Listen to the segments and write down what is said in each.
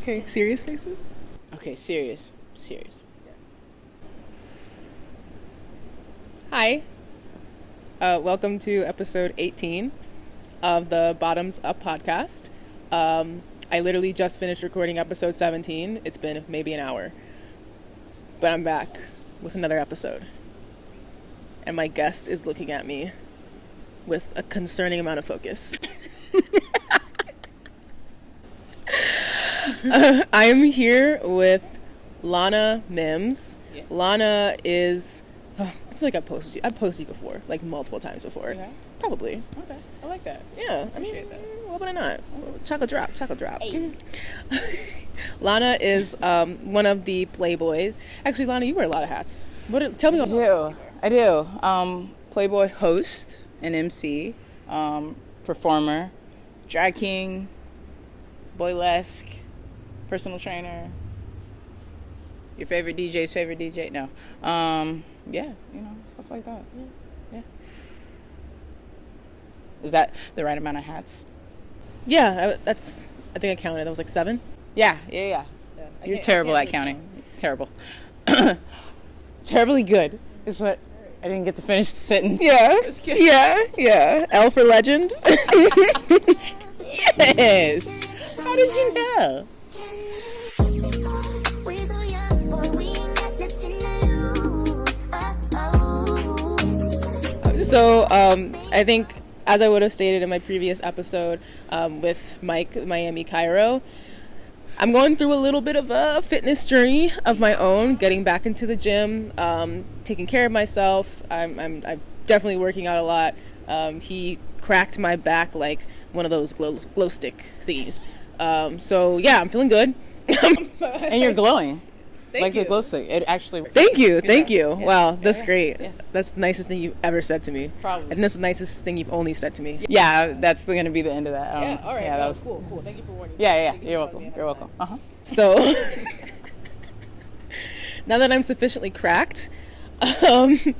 Okay, serious faces? Okay, serious. Hi. Welcome to episode 18 of the Bottoms Up podcast. I literally just finished recording episode 17. It's been maybe an hour. But I'm back with another episode. And my guest is looking at me with a concerning amount of focus. I am here with Lana Mims. Yeah. Lana is... I feel like I've posted you before, like multiple times before. Okay. Probably. Okay, I like that. Yeah. Appreciate that. Why would I not? Chocolate drop. Hey. Lana is one of the Playboys. Actually, Lana, you wear a lot of hats. Tell me what I do. Playboy host, an MC, performer, drag king, boylesque, personal trainer, your favorite DJ's favorite DJ. No. Yeah, stuff like that. Yeah. Is that the right amount of hats? Yeah, I think I counted. That was like 7. Yeah. You're terrible at counting. Terrible. Terribly good is what I didn't get to finish the sentence. Yeah. L for legend. Yes. How did you know? So, I think, as I would have stated in my previous episode with Mike, Miami, Cairo, I'm going through a little bit of a fitness journey of my own, getting back into the gym, taking care of myself. I'm definitely working out a lot. He cracked my back like one of those glow stick thingies. So, yeah, I'm feeling good. And you're glowing. Thank you. The glow stick. It actually... Thank you. Yeah. Wow, that's great. Yeah. That's the nicest thing you've ever said to me. Probably. And that's the nicest thing you've only said to me. Yeah, that's going to be the end of that. All right. Yeah, that was cool. Thank you for warning me. Yeah. You're welcome. Uh-huh. So, now that I'm sufficiently cracked, Lana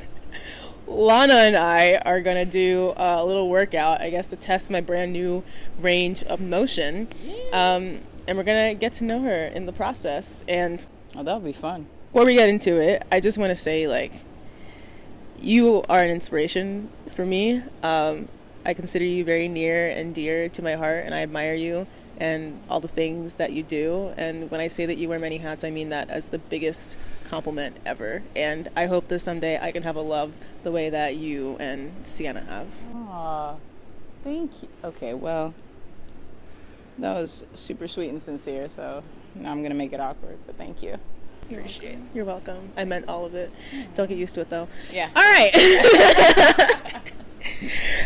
and I are going to do a little workout, I guess, to test my brand new range of motion. And we're going to get to know her in the process. And oh, that would be fun. before we get into it, I just want to say, you are an inspiration for me. I consider you very near and dear to my heart, and I admire you and all the things that you do. And when I say that you wear many hats, I mean that as the biggest compliment ever. And I hope that someday I can have a love the way that you and Sienna have. Aw, thank you. Okay, well, that was super sweet and sincere, so now I'm going to make it awkward, but thank you. Appreciate it. You're welcome. I meant all of it. Don't get used to it, though. Yeah. All right.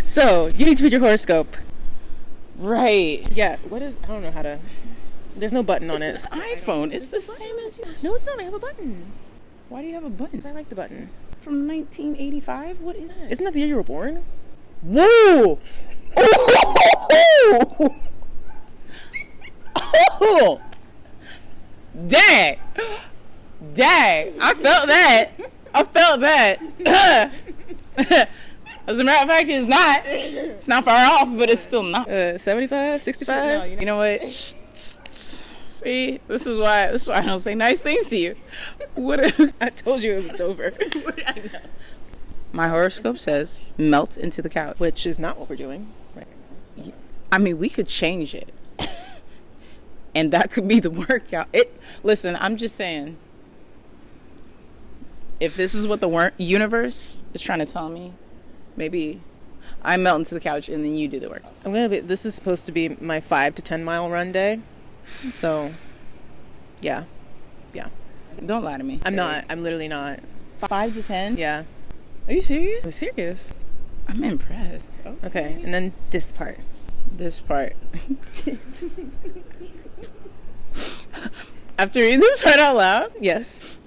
So, you need to read your horoscope. Right. Yeah. What is... I don't know how to... There's no button on it. It's an iPhone. It's the same as yours. No, it's not. I have a button. Why do you have a button? Because I like the button. From 1985? What is that? Isn't that the year you were born? Whoa! Oh! Dang! I felt that. As a matter of fact, it's not. It's not far off, but it's still not. 75, 65? No, you know what? See, this is why I don't say nice things to you. I told you it was over. What did I know? My horoscope says melt into the couch. Which is not what we're doing right now. I mean, we could change it. And that could be the workout. Listen, I'm just saying, if this is what the universe is trying to tell me, maybe I melt into the couch and then you do the work. This is supposed to be my 5 to 10 mile run day. So, yeah. Don't lie to me. I'm not. I'm literally not. 5 to 10? Yeah. Are you serious? I'm serious. I'm impressed. Okay. And then this part. After reading this part out loud? Yes.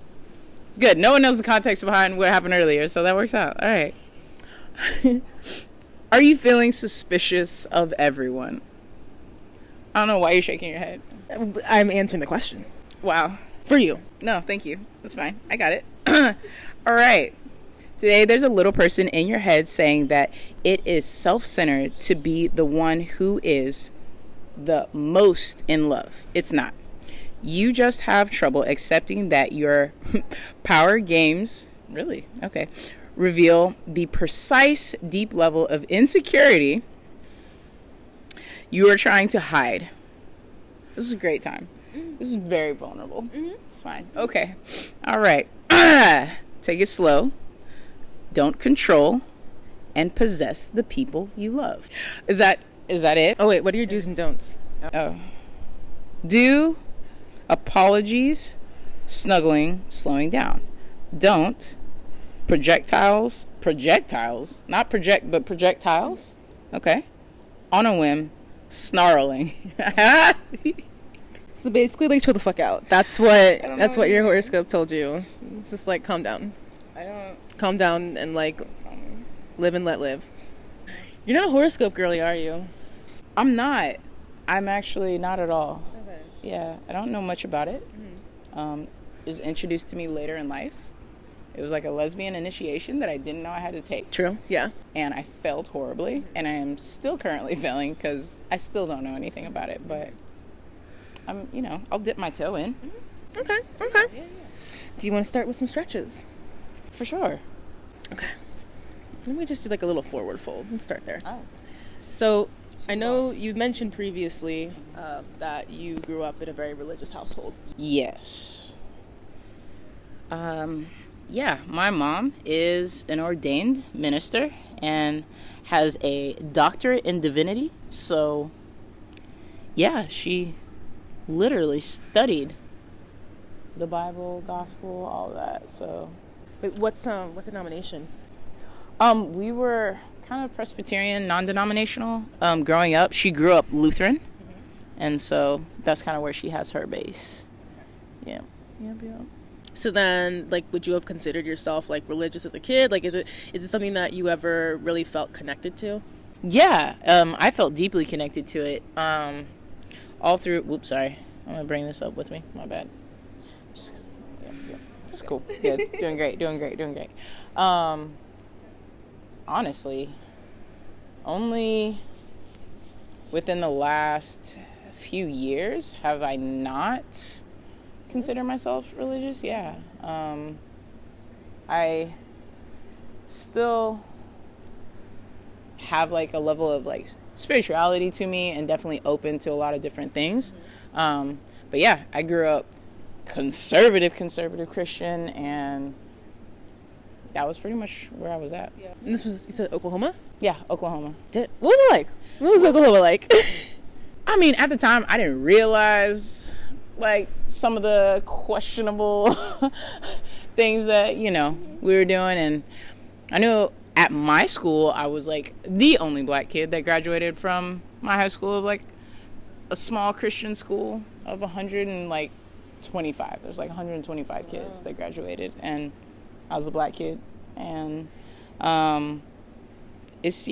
Good. No one knows the context behind what happened earlier, so that works out. All right. Are you feeling suspicious of everyone? I don't know why you're shaking your head. I'm answering the question. Wow. For you. No, thank you. That's fine. I got it. All right. Today, there's a little person in your head saying that it is self-centered to be the one who is the most in love. It's not. You just have trouble accepting that your power games, really, okay, reveal the precise, deep level of insecurity you are trying to hide. This is a great time. This is very vulnerable. It's fine. Okay. All right. Take it slow. Don't control and possess the people you love. Is that it? Oh wait, what are your do's and don'ts? Oh. Do apologies, snuggling, slowing down. Don't projectiles, not project, but projectiles. Okay. On a whim, snarling. So basically, like, chill the fuck out. That's what your horoscope told you. It's just like, calm down. Calm down and like live and let live. You're not a horoscope girly, are you? I'm not. I'm actually not at all. Okay. Yeah, I don't know much about it. It was introduced to me later in life. It was like a lesbian initiation that I didn't know I had to take. True, yeah. And I failed horribly, and I am still currently failing because I still don't know anything about it, but I'll dip my toe in. Okay. Yeah. Do you want to start with some stretches? For sure. Okay. Let me just do like a little forward fold. Let's start there. Oh. So, I know you mentioned previously that you grew up in a very religious household. Yes. Yeah, my mom is an ordained minister and has a doctorate in divinity. So, yeah, she literally studied the Bible, gospel, all that. So, Wait, what's a denomination? we were kind of Presbyterian, non-denominational. Growing up, she grew up Lutheran, and so that's kind of where she has her base. Yeah. Yep. So then, like, would you have considered yourself like religious as a kid? Like, is it something that you ever really felt connected to? Yeah, I felt deeply connected to it. All through. Whoops, sorry. I'm gonna bring this up with me. My bad. It's cool. Good. Doing great. Honestly, only within the last few years have I not considered myself religious. Yeah. I still have like a level of like spirituality to me and definitely open to a lot of different things. But yeah, I grew up conservative Christian, and that was pretty much where I was at. Yeah. And this was, you said Oklahoma? Yeah, Oklahoma. What was it like? What was Oklahoma like? I mean, at the time, I didn't realize like some of the questionable things that, we were doing. And I knew at my school, I was like the only black kid that graduated from my high school of like a small Christian school of 125. There's like 125 kids that graduated, and I was a black kid. And it's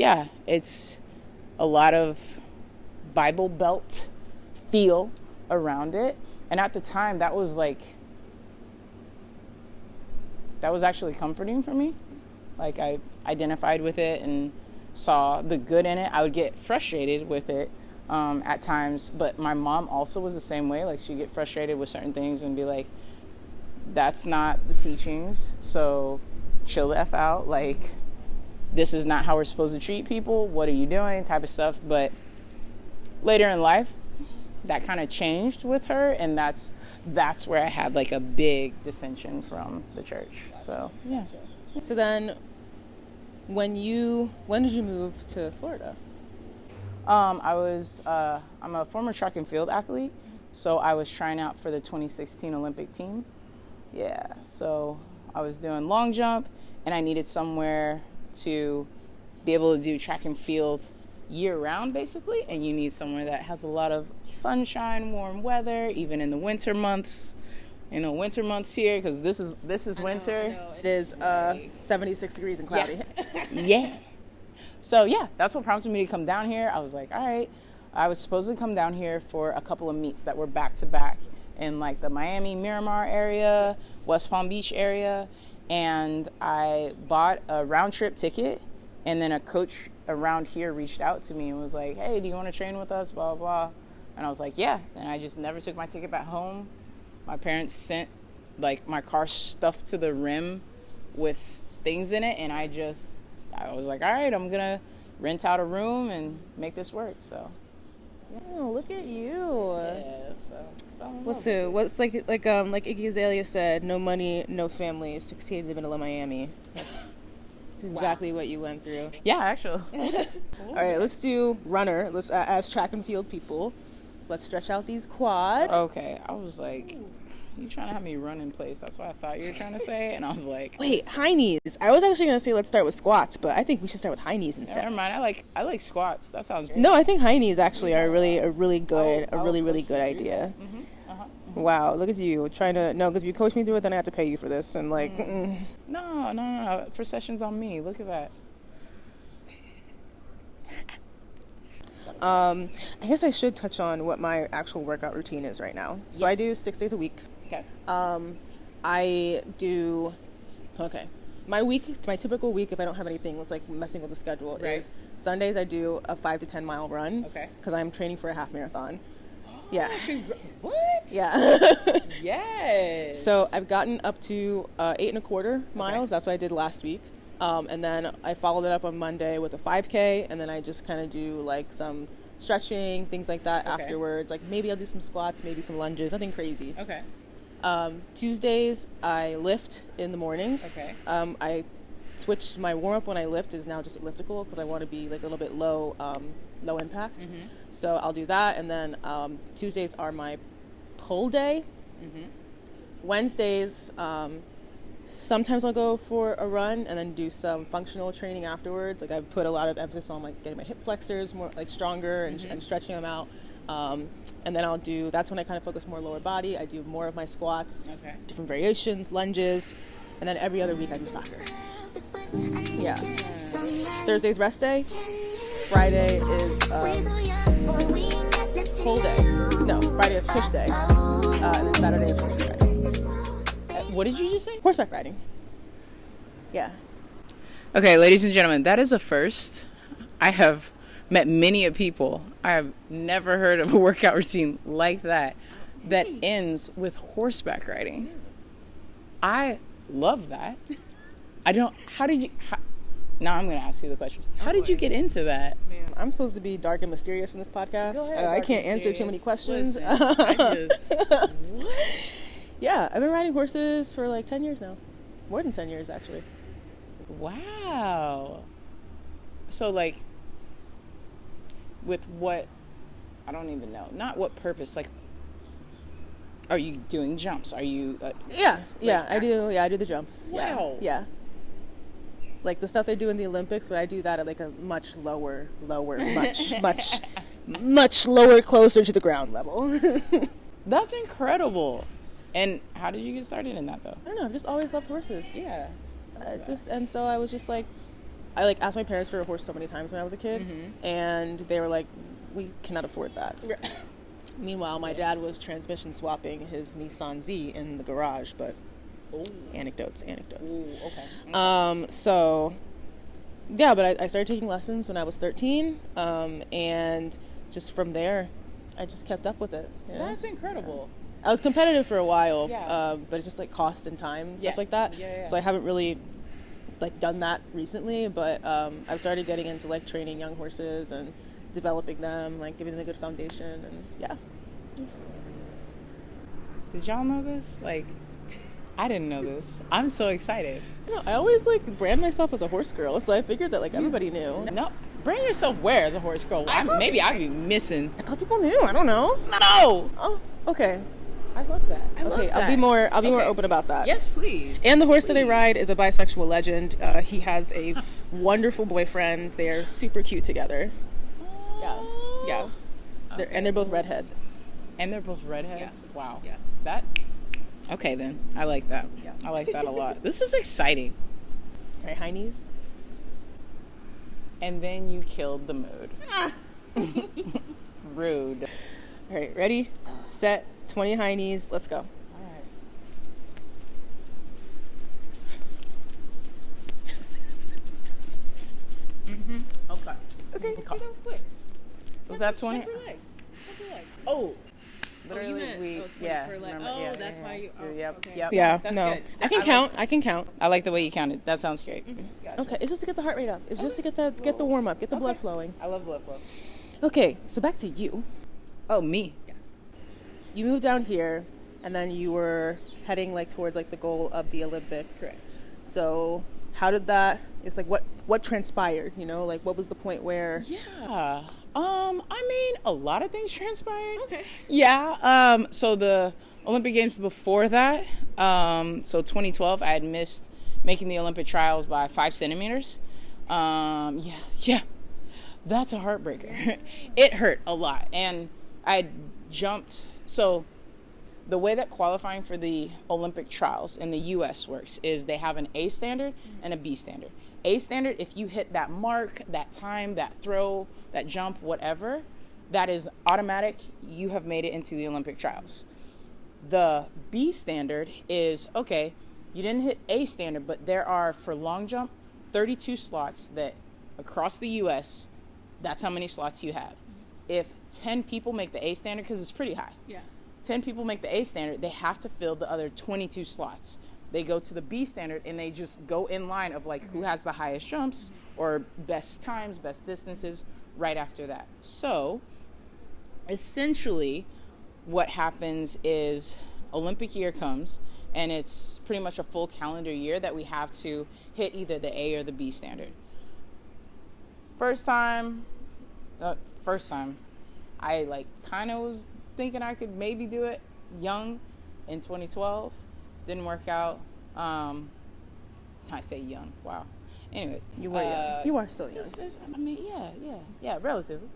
a lot of Bible Belt feel around it. And at the time, that was actually comforting for me. Like, I identified with it and saw the good in it. I would get frustrated with it at times, but my mom also was the same way. Like, she'd get frustrated with certain things and be like, that's not the teachings, so chill the F out. Like, this is not how we're supposed to treat people. What are you doing? Type of stuff. But later in life, that kind of changed with her, and that's where I had like a big dissension from the church. So yeah. So then, when did you move to Florida? I'm a former track and field athlete, so I was trying out for the 2016 Olympic team. Yeah, so I was doing long jump, and I needed somewhere to be able to do track and field year-round, basically, and you need somewhere that has a lot of sunshine, warm weather, even in the winter months. Winter months here, because this is winter. I know. It is 76 degrees and cloudy. Yeah. So yeah, that's what prompted me to come down here. I was like, all right. I was supposed to come down here for a couple of meets that were back-to-back in like the Miami, Miramar area, West Palm Beach area, and I bought a round-trip ticket, and then a coach around here reached out to me and was like, hey, do you want to train with us, blah, blah, blah. And I was like, yeah. And I just never took my ticket back home. My parents sent, like, my car stuffed to the rim with things in it. And I was like, all right, I'm going to rent out a room and make this work. So, Oh, look at you. yeah, so. What's like Iggy Azalea said, no money, no family, 16 living in Miami. That's exactly what you went through. Yeah, actually. All right, let's do runner. Let's as track and field people. Let's stretch out these quads. Okay, I was like, you trying to have me run in place? That's what I thought you were trying to say. And I was like, wait, high knees. I was actually gonna say let's start with squats, but I think we should start with high knees instead. Never mind. I like squats. That sounds great. No, I think high knees actually are really good idea. Wow, look at you trying to because if you coach me through it, then I have to pay you for this and like. No. For sessions on me. Look at that. I guess I should touch on what my actual workout routine is right now. So I do 6 days a week. Okay. My typical week, if I don't have anything that's like messing with the schedule, is Sundays I do a 5 to 10 mile run. Okay. Because I'm training for a half marathon. Yeah. What? Yeah. Yes. So I've gotten up to 8.25 miles. Okay. That's what I did last week. And then I followed it up on Monday with a 5K, and then I just kind of do like some stretching, things like that afterwards. Like maybe I'll do some squats, maybe some lunges, nothing crazy. Okay. Tuesdays I lift in the mornings. Okay. I switched my warm up when I lift is now just elliptical because I want to be like a little bit low impact. Mm-hmm. So I'll do that, and then Tuesdays are my pull day. Mm-hmm. Wednesdays. Sometimes I'll go for a run and then do some functional training afterwards. Like I've put a lot of emphasis on like getting my hip flexors more like stronger and stretching them out. And then that's when I kind of focus more lower body. I do more of my squats, different variations, lunges, and then every other week I do soccer. Yeah. Thursday's rest day. Friday is pull day. No, Friday is push day. And then Saturday is horse riding. What did you just say? Horseback riding. Yeah. Okay, ladies and gentlemen, that is a first. I have met many people. I have never heard of a workout routine like that ends with horseback riding. I love that. Now I'm going to ask you the questions. How did you get into that? Man, I'm supposed to be dark and mysterious in this podcast. Go ahead, I can't answer too many questions. What? Yeah, I've been riding horses for like 10 years now. More than 10 years, actually. Wow. So, like, with what, I don't even know. Not what purpose, like, are you doing jumps? Are you... I do. Yeah, I do the jumps. Wow. Yeah. Like the stuff they do in the Olympics, but I do that at like a much lower, much lower, closer to the ground level. That's incredible. And how did you get started in that, though? I don't know. I've just always loved horses. Yeah. And so I was just like, I like asked my parents for a horse so many times when I was a kid, and they were like, we cannot afford that. Meanwhile, my dad was transmission swapping his Nissan Z in the garage, but anecdotes. Ooh, okay. So, yeah, but I started taking lessons when I was 13, and just from there, I just kept up with it. That's incredible. I was competitive for a while, yeah. but it's just like cost and time and stuff like that. Yeah. So I haven't really like done that recently, but I've started getting into like training young horses and developing them, like giving them a good foundation, and yeah. Did y'all know this? Like, I didn't know this. I'm so excited. No, I always like brand myself as a horse girl, so I figured that like everybody knew. No, brand yourself where as a horse girl? Maybe I'd be missing. I thought people knew. I don't know. No. Oh, okay. I love that. I'll be more open about that. Yes, please. And the horse that I ride is a bisexual legend. He has a wonderful boyfriend. They're super cute together. Yeah. Okay. They're both redheads. And they're both redheads? Yeah. Wow. Yeah. Okay then. I like that. Yeah. I like that a lot. This is exciting. All right, high knees. And then you killed the mood. Rude. All right, ready, set, 20 high knees. Let's go. All right. Okay. Okay, that was quick. Was that 20? Check your leg. Oh, Literally, we, 20 yeah. per leg. Remember, Oh, yeah, that's why you. Oh, yep, okay. yep. Yeah, That's no. good. I can count. I can count. I like the way you counted. That sounds great. Gotcha. Okay, it's just to get the heart rate up. It's just to get the warm up, get the blood flowing. I love blood flow. Okay, so back to you. Oh, me. Yes. You moved down here, and then you were heading like towards like the goal of the Olympics. Correct. So how did that? It's like what transpired? You know, like what was the point where? Yeah. I mean, a lot of things transpired. Okay. Yeah. So the Olympic Games before that, so 2012, I had missed making the Olympic trials by 5 centimeters. Yeah. That's a heartbreaker. It hurt a lot. And I jumped. So the way that qualifying for the Olympic trials in the U.S. works is they have an A standard and a B standard. A standard, if you hit that mark, that time, that throw, that jump, whatever, that is automatic. You have made it into the Olympic trials. The B standard is, okay, you didn't hit A standard, but there are, for long jump, 32 slots that across the U.S., that's how many slots you have. If 10 people make the A standard, because it's pretty high. Yeah. 10 people make the A standard, they have to fill the other 22 slots. They go to the B standard and they just go in line of like who has the highest jumps or best times, best distances right after that. So essentially what happens is Olympic year comes and it's pretty much a full calendar year that we have to hit either the A or the B standard. First time, I like kind of was thinking I could maybe do it young in 2012. Didn't work out. I say young. Wow. Anyways, You were young. You are still young. I mean, yeah. Relatively.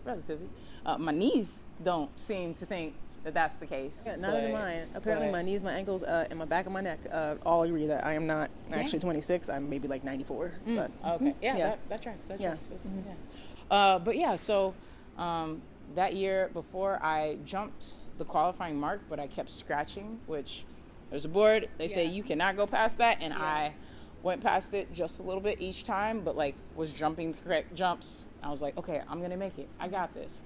My knees don't seem to think that that's the case. Yeah, neither do mine. Apparently, my knees, my ankles, and my back of my neck all agree that I am not actually 26. I'm maybe like 94. But okay. Yeah. That tracks. That tracks. Yeah. But yeah, so that year before I jumped the qualifying mark, but I kept scratching, which there's a board. They say you cannot go past that, and I went past it just a little bit each time, but like was jumping the correct jumps. I was like, okay, I'm gonna make it. I got this.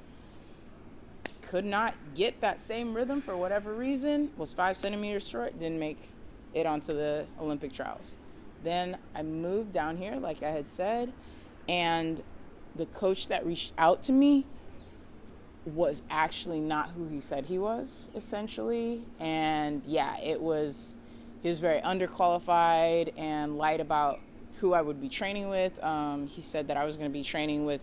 Could not get that same rhythm for whatever reason. Was 5 centimeters short. Didn't make it onto the Olympic trials. Then I moved down here, like I had said, and the coach that reached out to me was actually not who he said he was, essentially. And yeah, he was very underqualified and lied about who I would be training with. He said that I was going to be training with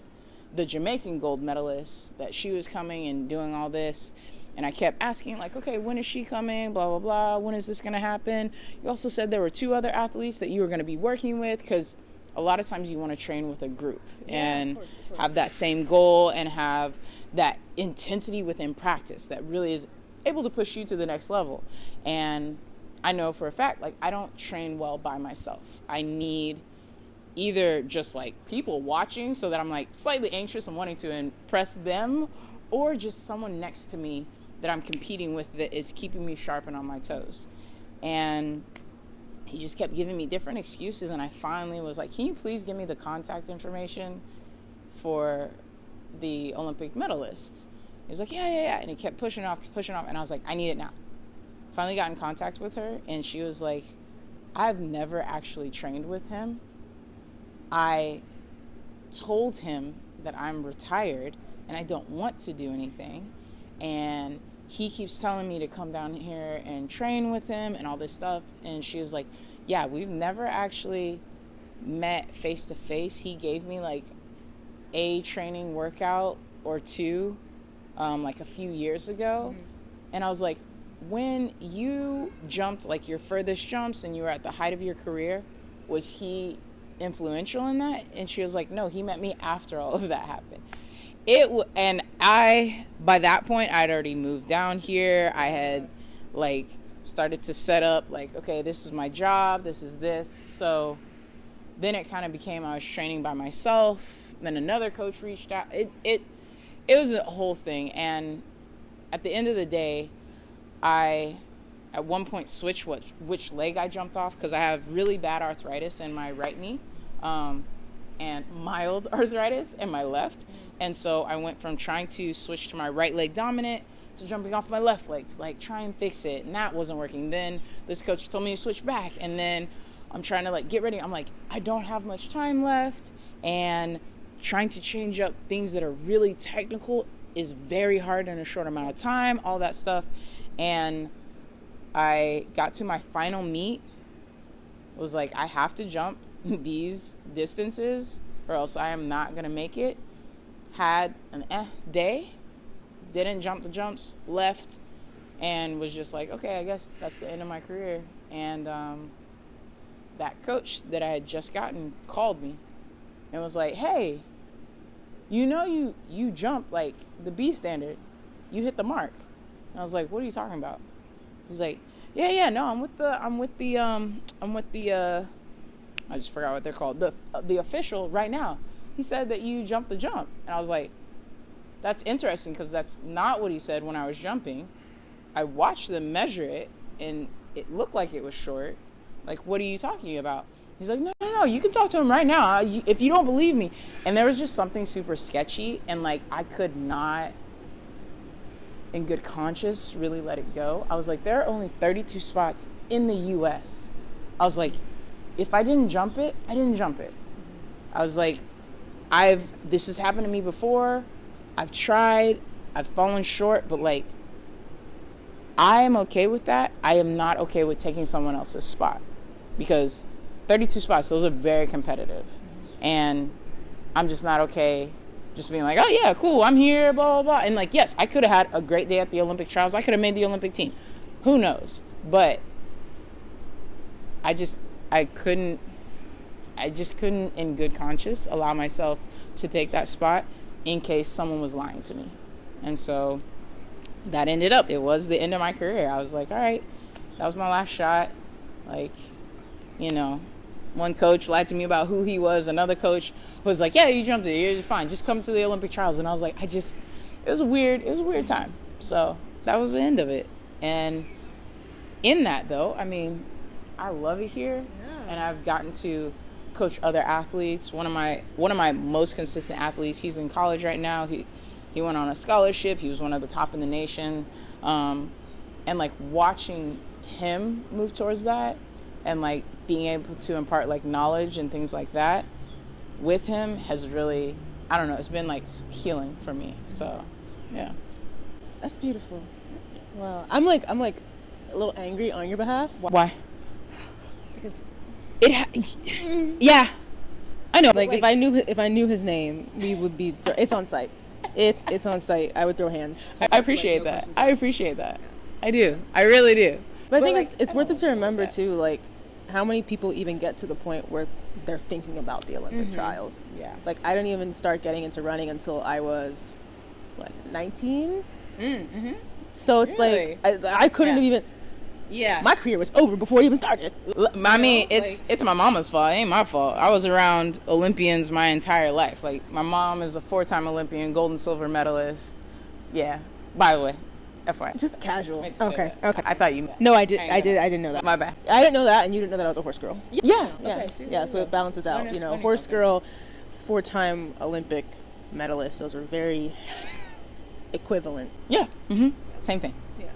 the Jamaican gold medalist, that she was coming and doing all this. And I kept asking, like, okay, when is she coming? Blah, blah, blah. When is this going to happen? You also said there were 2 other athletes that you were going to be working with, because a lot of times you want to train with a group and of course. Have that same goal and have that intensity within practice that really is able to push you to the next level. And I know for a fact, like, I don't train well by myself. I need either just like people watching so that I'm like slightly anxious and wanting to impress them, or just someone next to me that I'm competing with that is keeping me sharp and on my toes. And he just kept giving me different excuses, and I finally was like, can you please give me the contact information for the Olympic medalist? He was like, yeah. And he kept pushing off, and I was like, I need it now. Finally got in contact with her, and she was like, I've never actually trained with him. I told him that I'm retired and I don't want to do anything, and he keeps telling me to come down here and train with him and all this stuff. And she was like, yeah, we've never actually met face to face. He gave me like a training workout or 2 like a few years ago. Mm-hmm. And I was like, when you jumped like your furthest jumps and you were at the height of your career, was he influential in that? And she was like, no, he met me after all of that happened. And by that point, I'd already moved down here. I had like started to set up like, okay, this is my job, this is this. So then it kind of became I was training by myself. Then another coach reached out. It was a whole thing. And at the end of the day, I at one point switched which leg I jumped off, because I have really bad arthritis in my right knee. and mild arthritis in my left. And so I went from trying to switch to my right leg dominant to jumping off my left leg to like try and fix it. And that wasn't working. Then this coach told me to switch back. And then I'm trying to like get ready. I'm like, I don't have much time left. And trying to change up things that are really technical is very hard in a short amount of time, all that stuff. And I got to my final meet. It was like, I have to jump these distances or else I am not going to make it. Had an day, didn't jump the jumps, left, and was just like, okay, I guess that's the end of my career. And that coach that I had just gotten called me and was like, hey, you jumped like the B standard. You hit the mark. And I was like, what are you talking about? He's like, yeah, no, I'm with the I just forgot what they're called. The official right now. He said that you jumped the jump. And I was like, that's interesting because that's not what he said when I was jumping. I watched them measure it and it looked like it was short. Like, what are you talking about? He's like, no, you can talk to him right now if you don't believe me. And there was just something super sketchy, and like I could not, in good conscience, really let it go. I was like, there are only 32 spots in the U.S. I was like, if I didn't jump it, I didn't jump it. I was like, this has happened to me before. I've tried, I've fallen short, but like, I am okay with that. I am not okay with taking someone else's spot because 32 spots, those are very competitive. And I'm just not okay just being like, oh yeah, cool, I'm here, blah, blah, blah. And like, yes, I could have had a great day at the Olympic trials. I could have made the Olympic team. Who knows? But I just couldn't in good conscience allow myself to take that spot in case someone was lying to me. And so that ended up, it was the end of my career. I was like, all right, that was my last shot. Like, one coach lied to me about who he was. Another coach was like, yeah, you jumped it, you're fine, just come to the Olympic trials. And I was like, it was a weird time. So that was the end of it. And in that though, I mean, I love it here. Yeah. And I've gotten to coach other athletes. One of my most consistent athletes, he's in college right now. He went on a scholarship. He was one of the top in the nation. And like watching him move towards that and like being able to impart like knowledge and things like that with him has really, I don't know, it's been like healing for me. So, yeah. That's beautiful. Wow. I'm like a little angry on your behalf. Why? Because yeah. I know. Like if I knew his name, we would be. It's on site. It's on site. I would throw hands. I appreciate that. I appreciate that. I do. I really do. But I think it's worth it to remember too, like how many people even get to the point where they're thinking about the Olympic trials. Yeah. Like I didn't even start getting into running until I was 19. Mm-hmm. So it's like I couldn't have even. Yeah. My career was over before it even started. I mean, it's my mama's fault. It ain't my fault. I was around Olympians my entire life. Like, my mom is a 4-time Olympian, gold and silver medalist. Yeah. By the way, FYI. Just casual. Okay. I thought you... No, I didn't know that. My bad. I didn't know that, and you didn't know that I was a horse girl. Yeah. Yeah, so it balances out. Horse girl, 4-time Olympic medalist. Those are very equivalent. Yeah. Mm-hmm. Same thing. Yeah.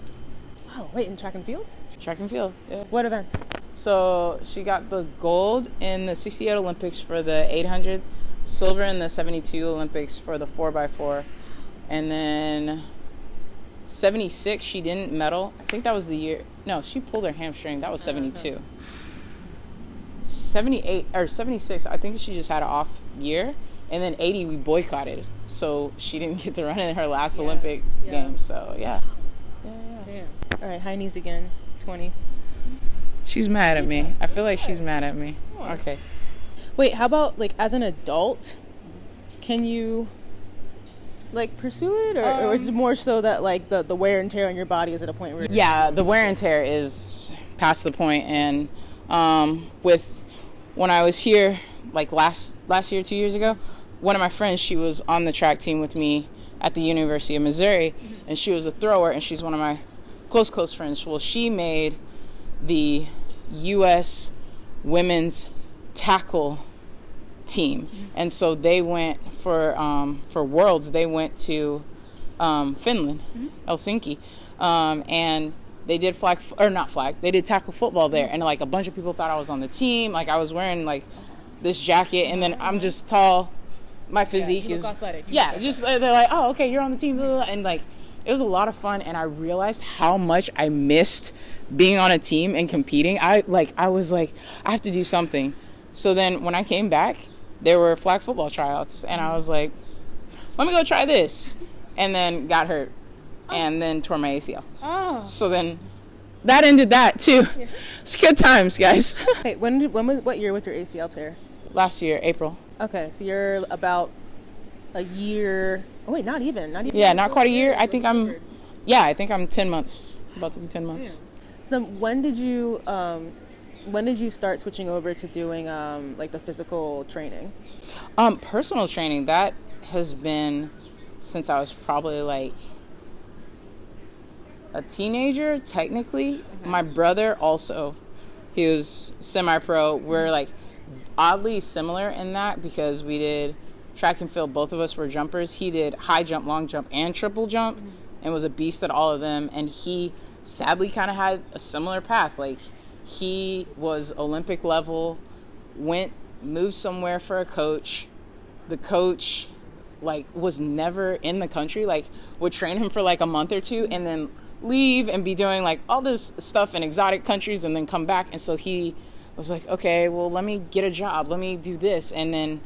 Oh, wait, in track and field? Track and field, yeah. What events? So she got the gold in the 68 Olympics for the 800, silver in the 72 Olympics for the 4x4, and then 76 she didn't medal. I think that was the year. No, she pulled her hamstring. That was 72. 78 or 76. I think she just had an off year, and then 80 we boycotted, so she didn't get to run in her last Olympic games. So yeah. All right, high knees again. 20. She's mad at me. I feel like she's mad at me. Okay. Wait, how about like as an adult, can you like pursue it, or is it more so that like the wear and tear on your body is at a point where? Yeah, the wear and tear is past the point, and with when I was here like last year, 2 years ago, one of my friends, she was on the track team with me at the University of Missouri, and she was a thrower, and she's one of my close friends. Well, she made the U.S. women's tackle team. And so they went for Worlds, they went to Finland, Helsinki, and they did they did tackle football there. And like a bunch of people thought I was on the team. Like I was wearing like this jacket, and then I'm just tall. My physique is athletic. Just they're like, oh, okay, you're on the team, and like it was a lot of fun. And I realized how much I missed being on a team and competing. I was like, I have to do something. So then when I came back, there were flag football tryouts, and I was like, let me go try this, and then got hurt, and then tore my ACL. So then that ended that too. It's good times, guys. Hey, what year was your ACL tear? Last year, April. Okay, so you're about a year. Oh wait, not even. Yeah, not quite a year. I think I'm 10 months. About to be 10 months. Yeah. So when did you start switching over to doing like the physical training? Personal training, that has been since I was probably like a teenager, technically. My brother also, he was semi-pro. We're like oddly similar in that because we did track and field. Both of us were jumpers. He did high jump, long jump, and triple jump, and was a beast at all of them. And he sadly kind of had a similar path. Like he was Olympic level, moved somewhere for a coach. The coach like was never in the country, like would train him for like a month or two and then leave and be doing like all this stuff in exotic countries and then come back. And so he was like, okay, well, let me get a job, let me do this, and then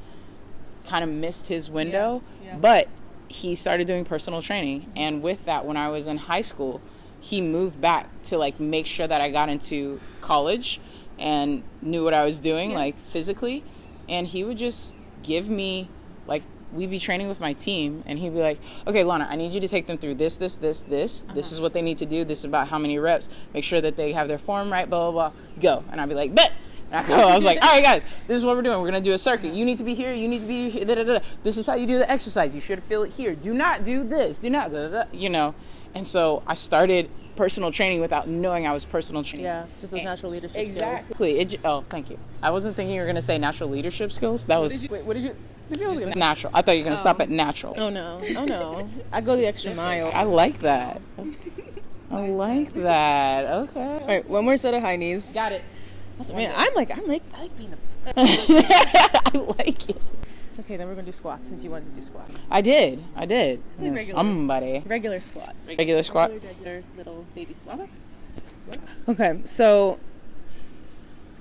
kind of missed his window. But he started doing personal training, and with that, when I was in high school, he moved back to like make sure that I got into college and knew what I was doing like physically. And he would just give me like, we'd be training with my team, and he'd be like, okay, Lana, I need you to take them through this. This is what they need to do. This is about how many reps. Make sure that they have their form right, blah, blah, blah. Go. And I'd be like, bet. And I was like, all right, guys, this is what we're doing. We're going to do a circuit. You need to be here. You need to be here. Da, da, da. This is how you do the exercise. You should feel it here. Do not do this. Do not, da, da, da, you know. And so I started personal training without knowing I was personal training. Yeah, just those natural leadership skills. Exactly. Oh, thank you. I wasn't thinking you were going to say natural leadership skills. That was... What did you... Natural. I thought you were going to stop at natural. Oh no. I go the extra mile. I like that. I like that. Okay. All right, one more set of high knees. Got it. Man, I like being the... I like it. Okay, then we're going to do squats since you wanted to do squats. I did. Like Somebody. Regular squat. Regular squat? Regular little baby squats. Okay, so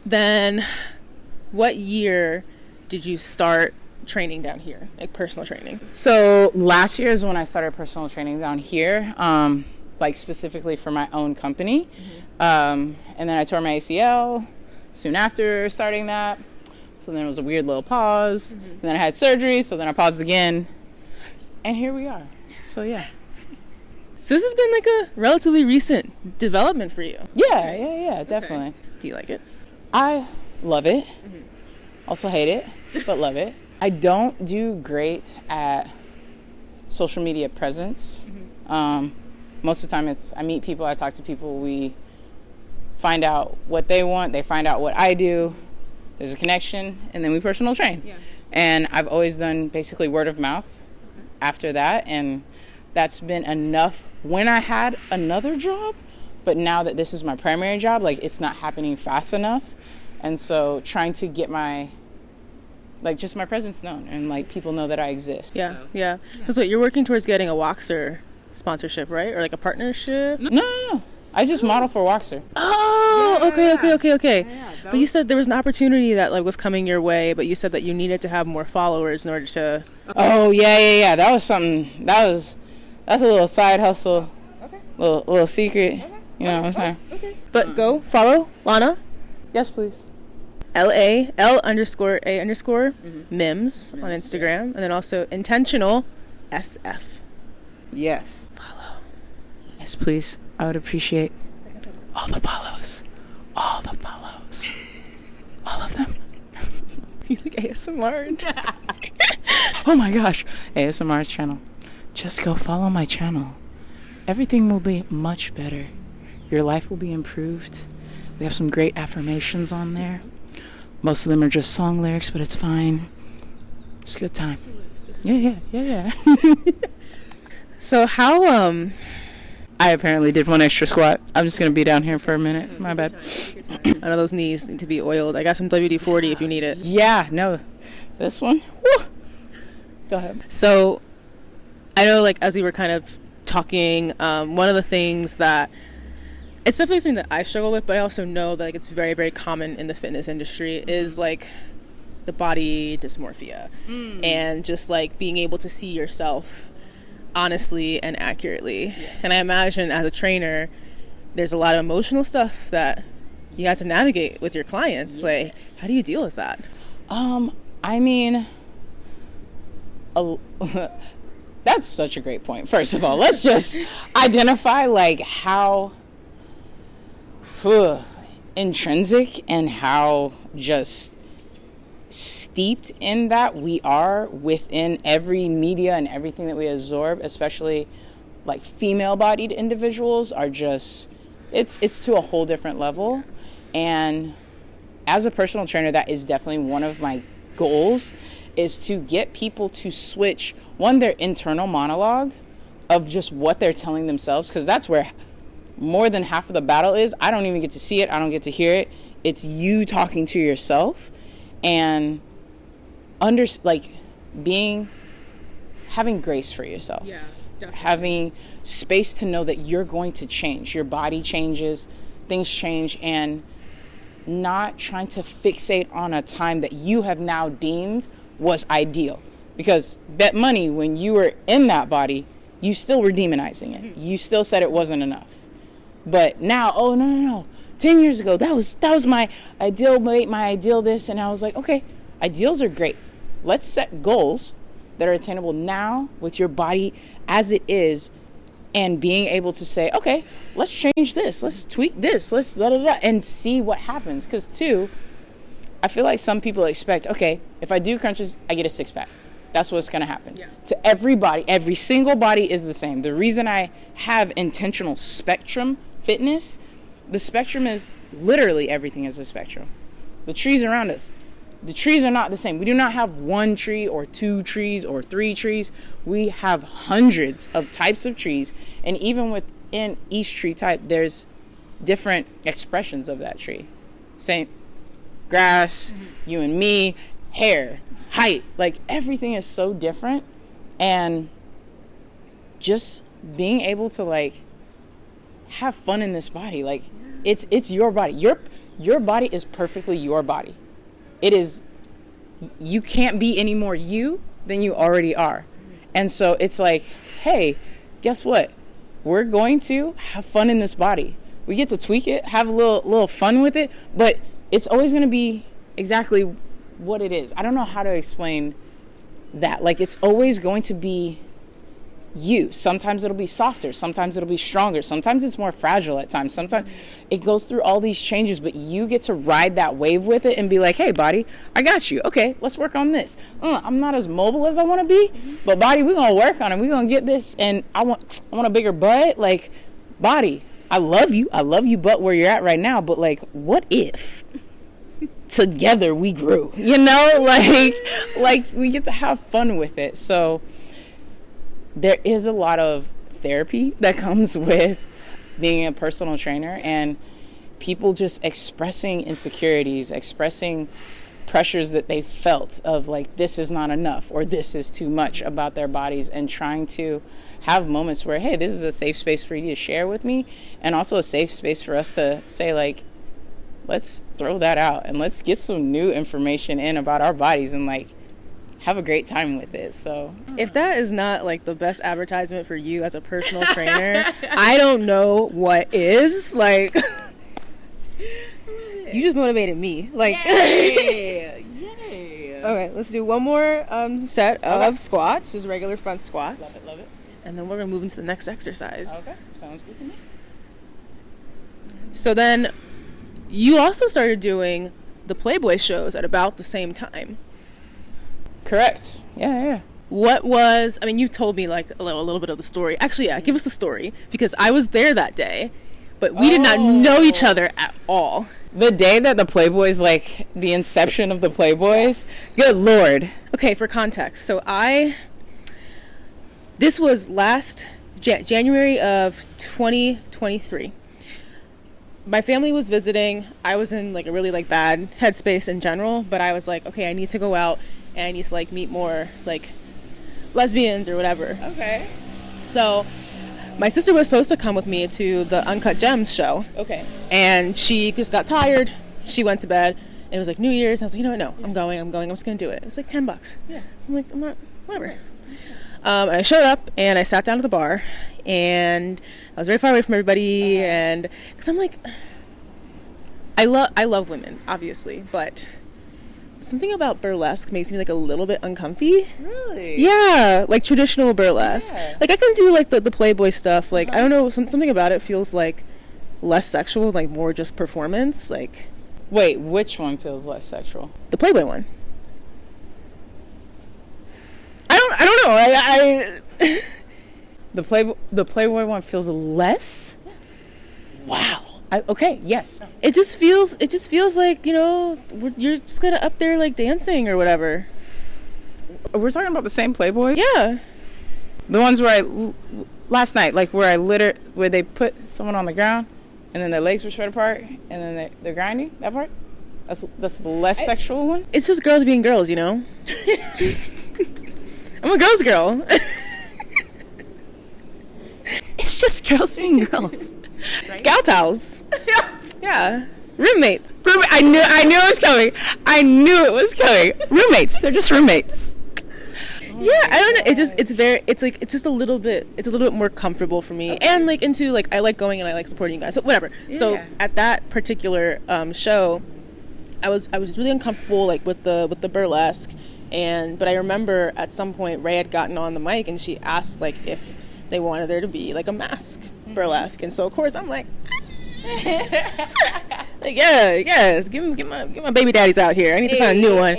then what year did you start training down here, like personal training? So last year is when I started personal training down here, like specifically for my own company. And then I tore my ACL soon after starting that. So then it was a weird little pause. And then I had surgery, so then I paused again. And here we are. So yeah. So this has been like a relatively recent development for you. Yeah, definitely. Okay. Do you like it? I love it. Also hate it, but love it. I don't do great at social media presence. Most of the time I meet people, I talk to people, we find out what they want, they find out what I do, there's a connection, and then we personal train. Yeah. And I've always done basically word of mouth after that, and that's been enough when I had another job, but now that this is my primary job, like it's not happening fast enough. And so trying to get my presence known and like people know that I exist. Yeah. Because you're working towards getting a Woxer sponsorship, right? Or like a partnership? No. I just model for Woxer. Oh, okay. Yeah, but you said there was an opportunity that like was coming your way, but you said that you needed to have more followers in order to... Oh, yeah. That was something, that's a little side hustle. Okay. Little secret. Okay. You know what I'm saying? Okay. But go follow Lana. Yes, please. L_A_Mims on Instagram, and then also intentional SF. Yes. Follow. Yes, please. I would appreciate all the follows. All of them. You like ASMR? Oh my gosh. ASMR's channel. Just go follow my channel. Everything will be much better. Your life will be improved. We have some great affirmations on there. Most of them are just song lyrics, but it's fine. It's a good time. Yeah. So how I apparently did one extra squat. I'm just going to be down here for a minute. My bad. I know those knees need to be oiled. I got some WD-40 if you need it. Yeah, no. This one? Woo. Go ahead. So I know, like, as we were kind of talking, one of the things that it's definitely something that I struggle with, but I also know that, like, it's very, very common in the fitness industry is, like, the body dysmorphia and just, like, being able to see yourself honestly and accurately. Yes. And I imagine as a trainer, there's a lot of emotional stuff that you have to navigate with your clients. Yes. Like, how do you deal with that? I mean, that's such a great point. First of all, let's just identify, like, how intrinsic and how just steeped in that we are within every media and everything that we absorb, especially like female bodied individuals are just, it's to a whole different level. And as a personal trainer, that is definitely one of my goals, is to get people to switch their internal monologue of just what they're telling themselves, because that's where more than half of the battle is. I don't even get to see it, I don't get to hear it. It's you talking to yourself. And having grace for yourself. Yeah, definitely. Having space to know that you're going to change. Your body changes, things change, and not trying to fixate on a time that you have now deemed was ideal. Because bet money, when you were in that body, you still were demonizing it. You still said it wasn't enough. But now, oh, no. 10 years ago, that was my ideal weight, my ideal this, and I was like, okay, ideals are great. Let's set goals that are attainable now with your body as it is, and being able to say, okay, let's change this, let's tweak this, let's and see what happens. Because too, I feel like some people expect, okay, if I do crunches, I get a six-pack. That's what's going to happen. Yeah. To everybody, every single body is the same. The reason I have intentional spectrum fitness, the spectrum is literally everything is a spectrum. The trees around us, the trees are not the same. We do not have one tree or two trees or three trees. We have hundreds of types of trees. And even within each tree type, there's different expressions of that tree. Same grass, you and me, hair, height, like everything is so different. And just being able to like have fun in this body, like it's your body. Your body is perfectly your body. It is, you can't be any more you than you already are. And so it's like, hey, guess what? We're going to have fun in this body. We get to tweak it, have a little fun with it, but it's always going to be exactly what it is. I don't know how to explain that. Like, it's always going to be you. Sometimes it'll be softer, sometimes it'll be stronger, sometimes it's more fragile at times, sometimes it goes through all these changes, but you get to ride that wave with it and be like, hey body, I got you. Okay, let's work on this. I'm not as mobile as I want to be, but body, we're gonna work on it. We're gonna get this. And I want a bigger butt. Like, body, I love you but where you're at right now, but like, what if together we grew, you know? like we get to have fun with it. So there is a lot of therapy that comes with being a personal trainer, and people just expressing insecurities, expressing pressures that they felt of like, this is not enough or this is too much about their bodies, and trying to have moments where, hey, this is a safe space for you to share with me, and also a safe space for us to say, like, let's throw that out and let's get some new information in about our bodies and like have a great time with it. So if that is not like the best advertisement for you as a personal trainer, I don't know what is. Like, you just motivated me. Like, yay. Okay, let's do one more set of squats, just regular front squats. Love it. And then we're gonna move into the next exercise. Okay, sounds good to me. So then you also started doing the Playboy shows at about the same time. Correct. Yeah. What was, I mean, you told me like a little bit of the story. Actually, yeah, give us the story, because I was there that day, but we did not know each other at all. The day that the Playboys, like, the inception of the Playboys, good Lord. Okay, for context. So this was last January of 2023. My family was visiting. I was in like a really like bad headspace in general, but I was like, okay, I need to go out and I need to like meet more like lesbians or whatever. Okay. So my sister was supposed to come with me to the Uncut Gems show. Okay. And she just got tired. She went to bed. And it was like New Year's. I was like, you know what? No, I'm going. I'm just going to do it. It was like $10. Yeah. So I'm like, I'm not, whatever. And I showed up and I sat down at the bar. And I was very far away from everybody. And because I'm like, I love women, obviously. But something about burlesque makes me like a little bit uncomfy. Really? Yeah, like traditional burlesque. Yeah. Like I can do like the Playboy stuff. Like I don't know, something about it feels like less sexual, like more just performance. Like Wait, which one feels less sexual? the Playboy one. I don't know. The Playboy one feels less? Yes. Wow. Okay, yes. It just feels like, you know, you're just gonna up there like dancing or whatever. We're talking about the same Playboy? Yeah. The ones where last night, like where they put someone on the ground and then their legs were spread apart and then they're grinding, that part? That's the less sexual one? It's just girls being girls, you know? I'm a girl's girl. It's just girls being girls. Right? Gal pals. Yeah. Roommates. I knew it was coming. I knew it was coming. Roommates. They're just roommates. Yeah, I don't know. It's just a little bit more comfortable for me. Okay. And like into like I like going and I like supporting you guys. So whatever. Yeah. So at that particular show, I was just really uncomfortable like with the burlesque, but I remember at some point Ray had gotten on the mic and she asked like if they wanted there to be like a mask burlesque, and so of course I'm like, like yes, give my baby daddies out here. I need to find a new one.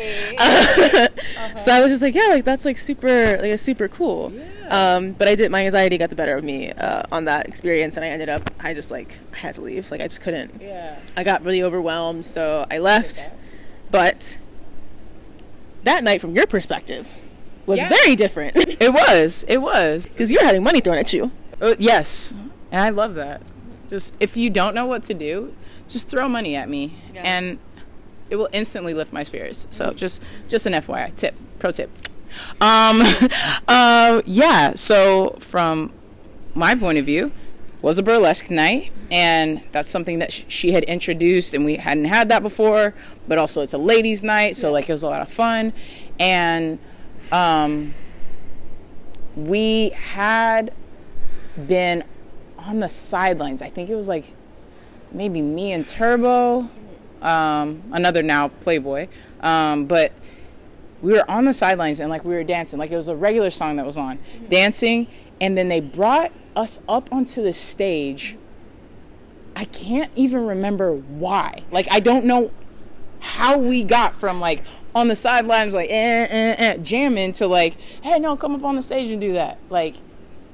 So I was just like, yeah, like that's like super cool. Yeah. But my anxiety got the better of me on that experience, and I had to leave. Like I just couldn't. Yeah. I got really overwhelmed, so I left. But that night, from your perspective, was very different. It was. Because you're having money thrown at you. Yes. And I love that. Just, if you don't know what to do, just throw money at me. Yeah. And it will instantly lift my spirits. So just an FYI pro tip. Yeah, so from my point of view, was a burlesque night, and that's something that she had introduced, and we hadn't had that before, but also it's a ladies' night, so like it was a lot of fun. And we had been on the sidelines. I think it was like maybe me and Turbo, another now Playboy, but we were on the sidelines and like we were dancing, like it was a regular song that was on, dancing, and then they brought us up onto the stage. I can't even remember why. Like I don't know how we got from like on the sidelines like jamming to like, hey, no, come up on the stage and do that. Like,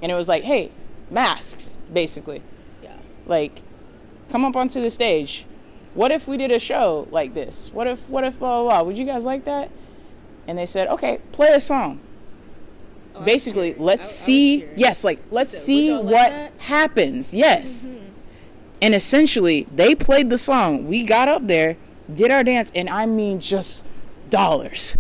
and it was like, hey, masks, basically. Yeah. Like, come up onto the stage. What if we did a show like this? What if blah blah blah? Would you guys like that? And they said, okay, play a song. Oh, basically, let's see. Yes, like let's see what happens. Yes. Mm-hmm. And essentially, they played the song. We got up there, did our dance, and I mean just dollars.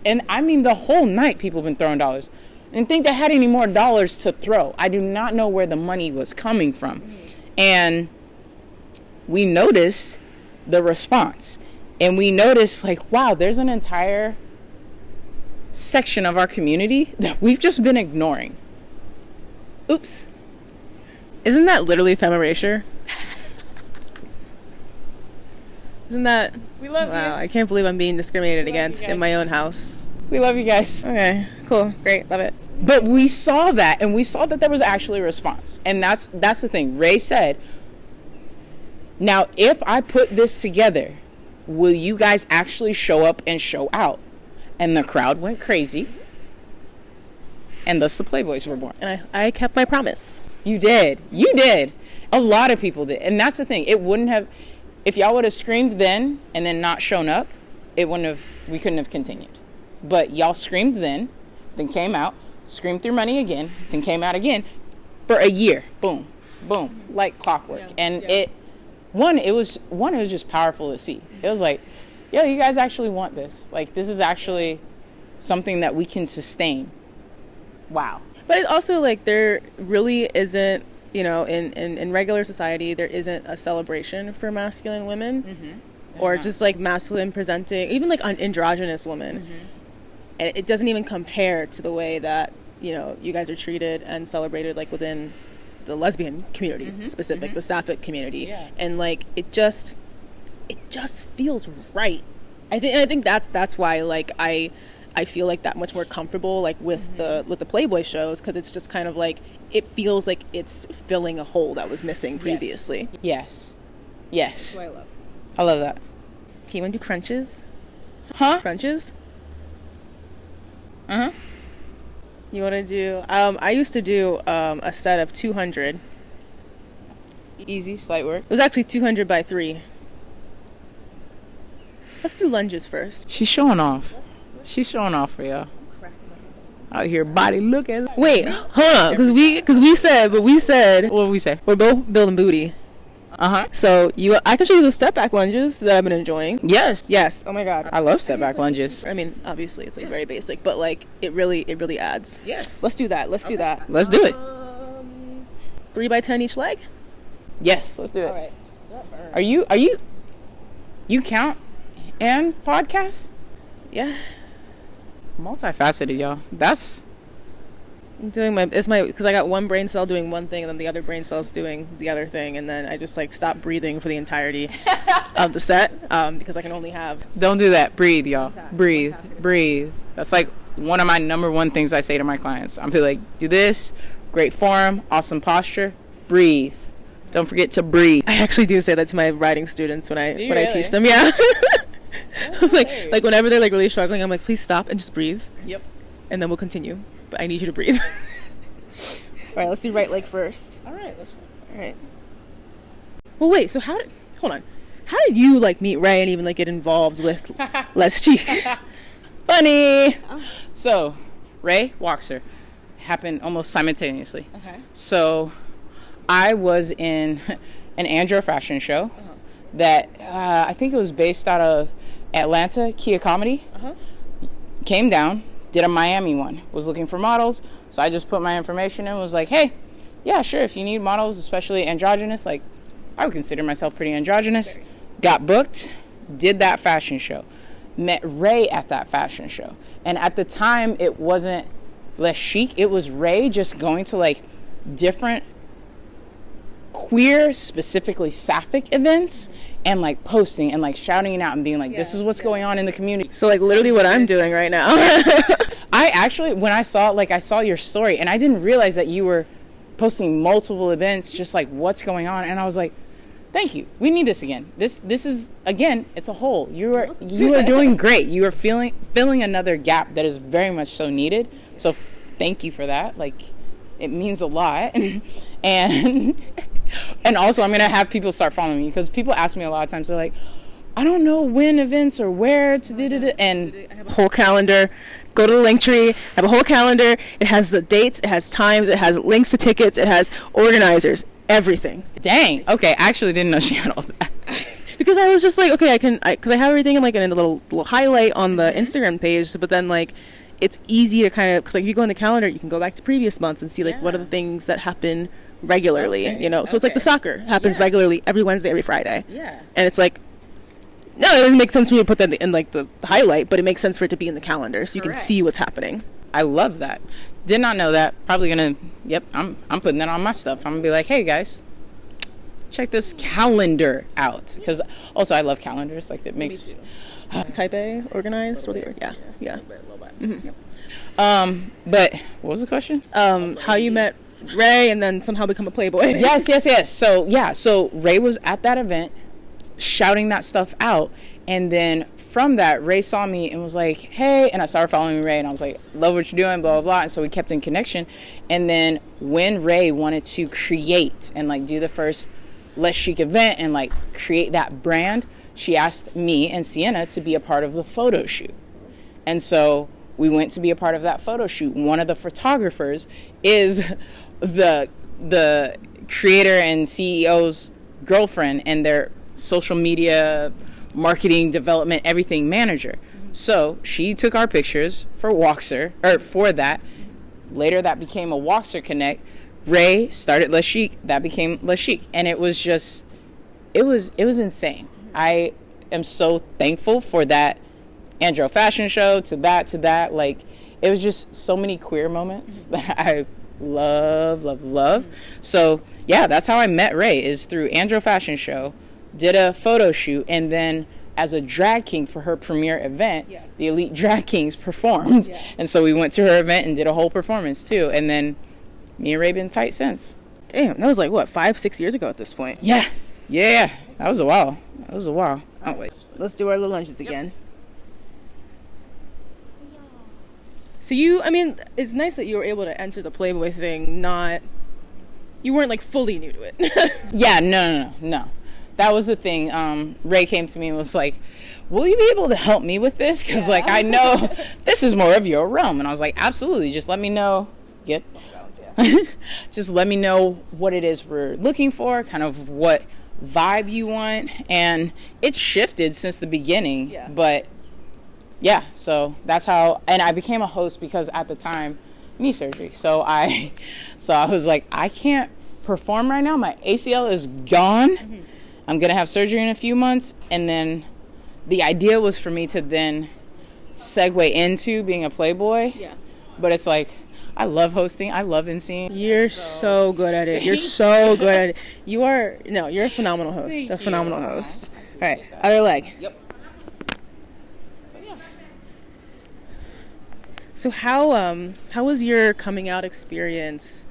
And I mean the whole night people have been throwing dollars. And think they had any more dollars to throw. I do not know where the money was coming from. Mm-hmm. And we noticed the response. And we noticed like, wow, there's an entire section of our community that we've just been ignoring. Oops. Isn't that literally femme erasure? Isn't that? We love you. Wow, I can't believe I'm being discriminated against in my own house. We love you guys. Okay, cool, great, love it. But we saw that, and we saw that there was actually a response. And that's the thing. Ray said, now if I put this together, will you guys actually show up and show out? And the crowd went crazy. And thus the Playboys were born. And I kept my promise. You did. A lot of people did. And that's the thing. It wouldn't have, if y'all would have screamed then and then not shown up, we couldn't have continued. But y'all screamed then came out, screamed through money again, then came out again for a year. Boom, boom, like clockwork. Yeah. And it was just powerful to see. It was like, yo, you guys actually want this. Like, this is actually something that we can sustain. Wow. But it's also like there really isn't, you know, in regular society, there isn't a celebration for masculine women. Mm-hmm. Or just like masculine presenting, even like androgynous women. Mm-hmm. And it doesn't even compare to the way that, you know, you guys are treated and celebrated like within the lesbian community, the sapphic community. Yeah. And like it just feels right. I think that's why like I feel like that much more comfortable like with the Playboy shows, because it's just kind of like it feels like it's filling a hole that was missing previously. Yes. That's what I love. I love that. Okay, you want to do crunches? Huh? Crunches? Uh-huh. You want to do... I used to do a set of 200. Easy, slight work. It was actually 200 by 3. Let's do lunges first. She's showing off. She's showing off for y'all. Out here, body looking. Wait, hold on, because we said... What did we say? We're both building booty. Uh-huh. So I can show you the step back lunges that I've been enjoying. Yes. Oh my god. I love step back lunges. I mean, obviously it's like very basic, but like it really adds. Yes. Let's do that. Let's do that. Let's do it. 3 by 10 each leg? Yes, let's do it. All right. Are you count and podcast? Yeah. Multifaceted, y'all. That's doing because I got one brain cell doing one thing and then the other brain cell's doing the other thing, and then I just like stop breathing for the entirety of the set because I can only have... Don't do that. Breathe, y'all. Breathe. That's like one of my number one things I say to my clients. I'm like, do this, great form, awesome posture, breathe. Don't forget to breathe. I actually do say that to my writing students when I teach them. Yeah. like whenever they're like really struggling, I'm like, please stop and just breathe. Yep. And then we'll continue. But I need you to breathe. All right, let's do right leg first. All right, let's go. All right. Well, wait. So how did you like meet Ray and even like get involved with Les Cheek? Funny. Oh. So, Ray walks her. Happened almost simultaneously. Okay. So, I was in an andro fashion show that I think it was based out of Atlanta, Kia Comedy. Came down. Did a Miami one, was looking for models, so I just put my information in, was like, hey, yeah, sure, if you need models, especially androgynous, like, I would consider myself pretty androgynous. Got booked, did that fashion show, met Ray at that fashion show, and at the time, it wasn't Les Chic, it was Ray just going to, like, different queer, specifically sapphic events, and like posting and like shouting it out and being like, this is what's going on in the community. So like literally what I'm doing right now. I actually, when I saw your story, and I didn't realize that you were posting multiple events, just like what's going on, and I was like, thank you, we need this again. This is, again, it's a whole. You are doing great. You are filling another gap that is very much so needed. So thank you for that. Like, it means a lot. And also, I'm going to have people start following me, because people ask me a lot of times, they're like, I don't know when events or where to do. And I have a whole calendar. Go to the link tree. I have a whole calendar. It has the dates. It has times. It has links to tickets. It has organizers. Everything. Dang. Okay. I actually didn't know she had all that. Because I was just like, okay, because I have everything in like in a little highlight on the Instagram page. But then like, it's easy to kind of, because like you go in the calendar, you can go back to previous months and see like what are the things that happen regularly, you know. So it's like the soccer happens regularly every Wednesday, every Friday. Yeah. And it's like, no, it doesn't make sense for me to put that in like the highlight, but it makes sense for it to be in the calendar so you can see what's happening. I love that. Did not know that. Probably gonna, I'm putting that on my stuff. I'm gonna be like, hey guys, check this calendar out. Because also I love calendars. Like it makes type A, organized, yeah. But what was the question? How you met Ray and then somehow become a Playboy. Yes. So Ray was at that event shouting that stuff out, and then from that, Ray saw me and was like, hey, and I started following Ray, and I was like, love what you're doing, blah, blah, blah, and so we kept in connection. And then when Ray wanted to create and like do the first Less Chic event and like create that brand, she asked me and Sienna to be a part of the photo shoot. And so we went to be a part of that photo shoot. One of the photographers is the creator and CEO's girlfriend and their social media marketing development everything manager. So she took our pictures for Walkster, or for that. Later that became a Walkster Connect. Ray started Les Chic, that became Les Chic, and it was just, it was insane. I am so thankful for that Andro fashion show, to that, like, it was just so many queer moments that I love. So yeah, that's how I met Ray, is through Andro fashion show, did a photo shoot, and then as a drag king for her premiere event, the Elite Drag Kings performed, and so we went to her event and did a whole performance too, and then me and Ray been tight since. Damn, that was like, what, 5-6 years ago at this point? Yeah. That was a while. Oh, wait. Let's do our little lunches again. So it's nice that you were able to enter the Playboy thing, you weren't like fully new to it. Yeah, no. That was the thing. Ray came to me and was like, will you be able to help me with this? Because like, I know this is more of your realm. And I was like, absolutely, just let me know. Just let me know what it is we're looking for, kind of what vibe you want. And it's shifted since the beginning, but yeah, so that's how. And I became a host because at the time, knee surgery, so I was like, I can't perform right now, my ACL is gone. I'm gonna have surgery in a few months, and then the idea was for me to then segue into being a Playboy. But it's like, I love hosting. I love emceeing. You're so good at it. You're so good at it. You're a phenomenal host. A phenomenal host. All right, other leg. Yep. So how was your coming out experience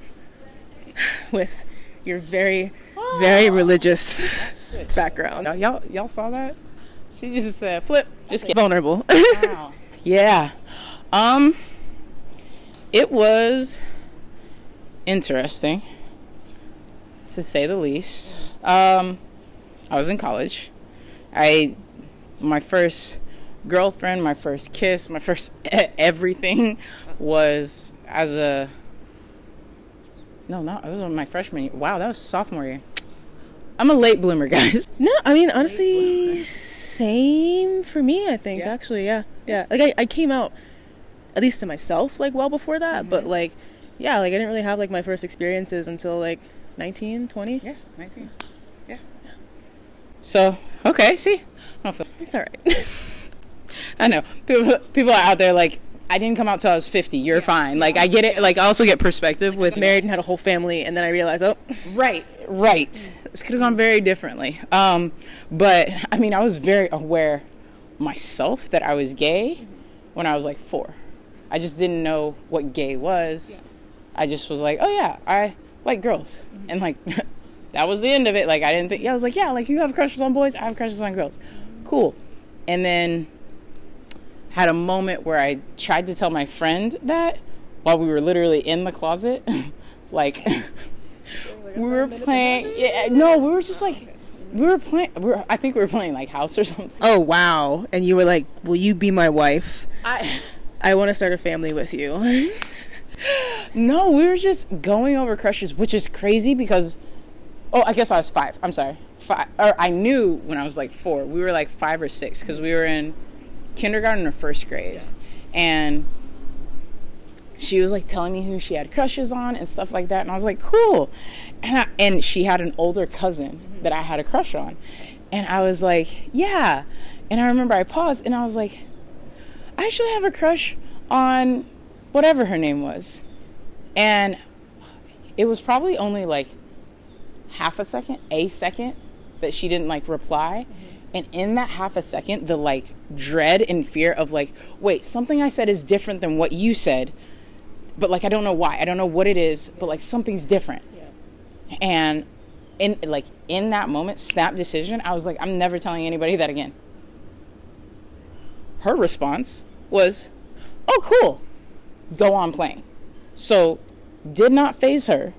with your very religious background? Y'all saw that? She just said flip. Just get vulnerable. Wow. Yeah. It was interesting, to say the least. I was in college. My first girlfriend, my first kiss, my first everything was it was my freshman year. Wow, that was sophomore year. I'm a late bloomer, guys. No, I mean, honestly, same for me, I think, actually, yeah. Like, I came out, at least to myself, like, well before that, but, like, yeah, like, I didn't really have, like, my first experiences until, like, 19, 20. Yeah, 19. Yeah. So, okay, see? It's all right. I know. People are out there, like, I didn't come out till I was 50. You're fine. Like, I get it. Like, I also get perspective with married and had a whole family, and then I realized, Right. This could have gone very differently. But, I mean, I was very aware myself that I was gay when I was, like, 4. I just didn't know what gay was. I just was like, oh, yeah, I like girls. And, like, that was the end of it. Like, I didn't think, I was like, yeah, like, you have crushes on boys, I have crushes on girls. Cool. And then had a moment where I tried to tell my friend that while we were literally in the closet. Like, we were playing, we were just like, I think we were playing like house or something. Oh, wow. And you were like, will you be my wife? I want to start a family with you. No, we were just going over crushes, which is crazy because, I guess I was 5. I'm sorry. 5. Or I knew when I was like 4. We were like 5 or 6 because we were in kindergarten or first grade. And she was like telling me who she had crushes on and stuff like that. And I was like, cool. And she had an older cousin that I had a crush on. And I was like, yeah. And I remember I paused and I was like, I actually have a crush on whatever her name was. And it was probably only like a second that she didn't like reply. And in that half a second, the like dread and fear of like, wait, something I said is different than what you said. But like, I don't know why. I don't know what it is, but like something's different. Yeah. And in that moment, snap decision, I was like, I'm never telling anybody that again. Her response was, oh, cool. Go on playing. So did not faze her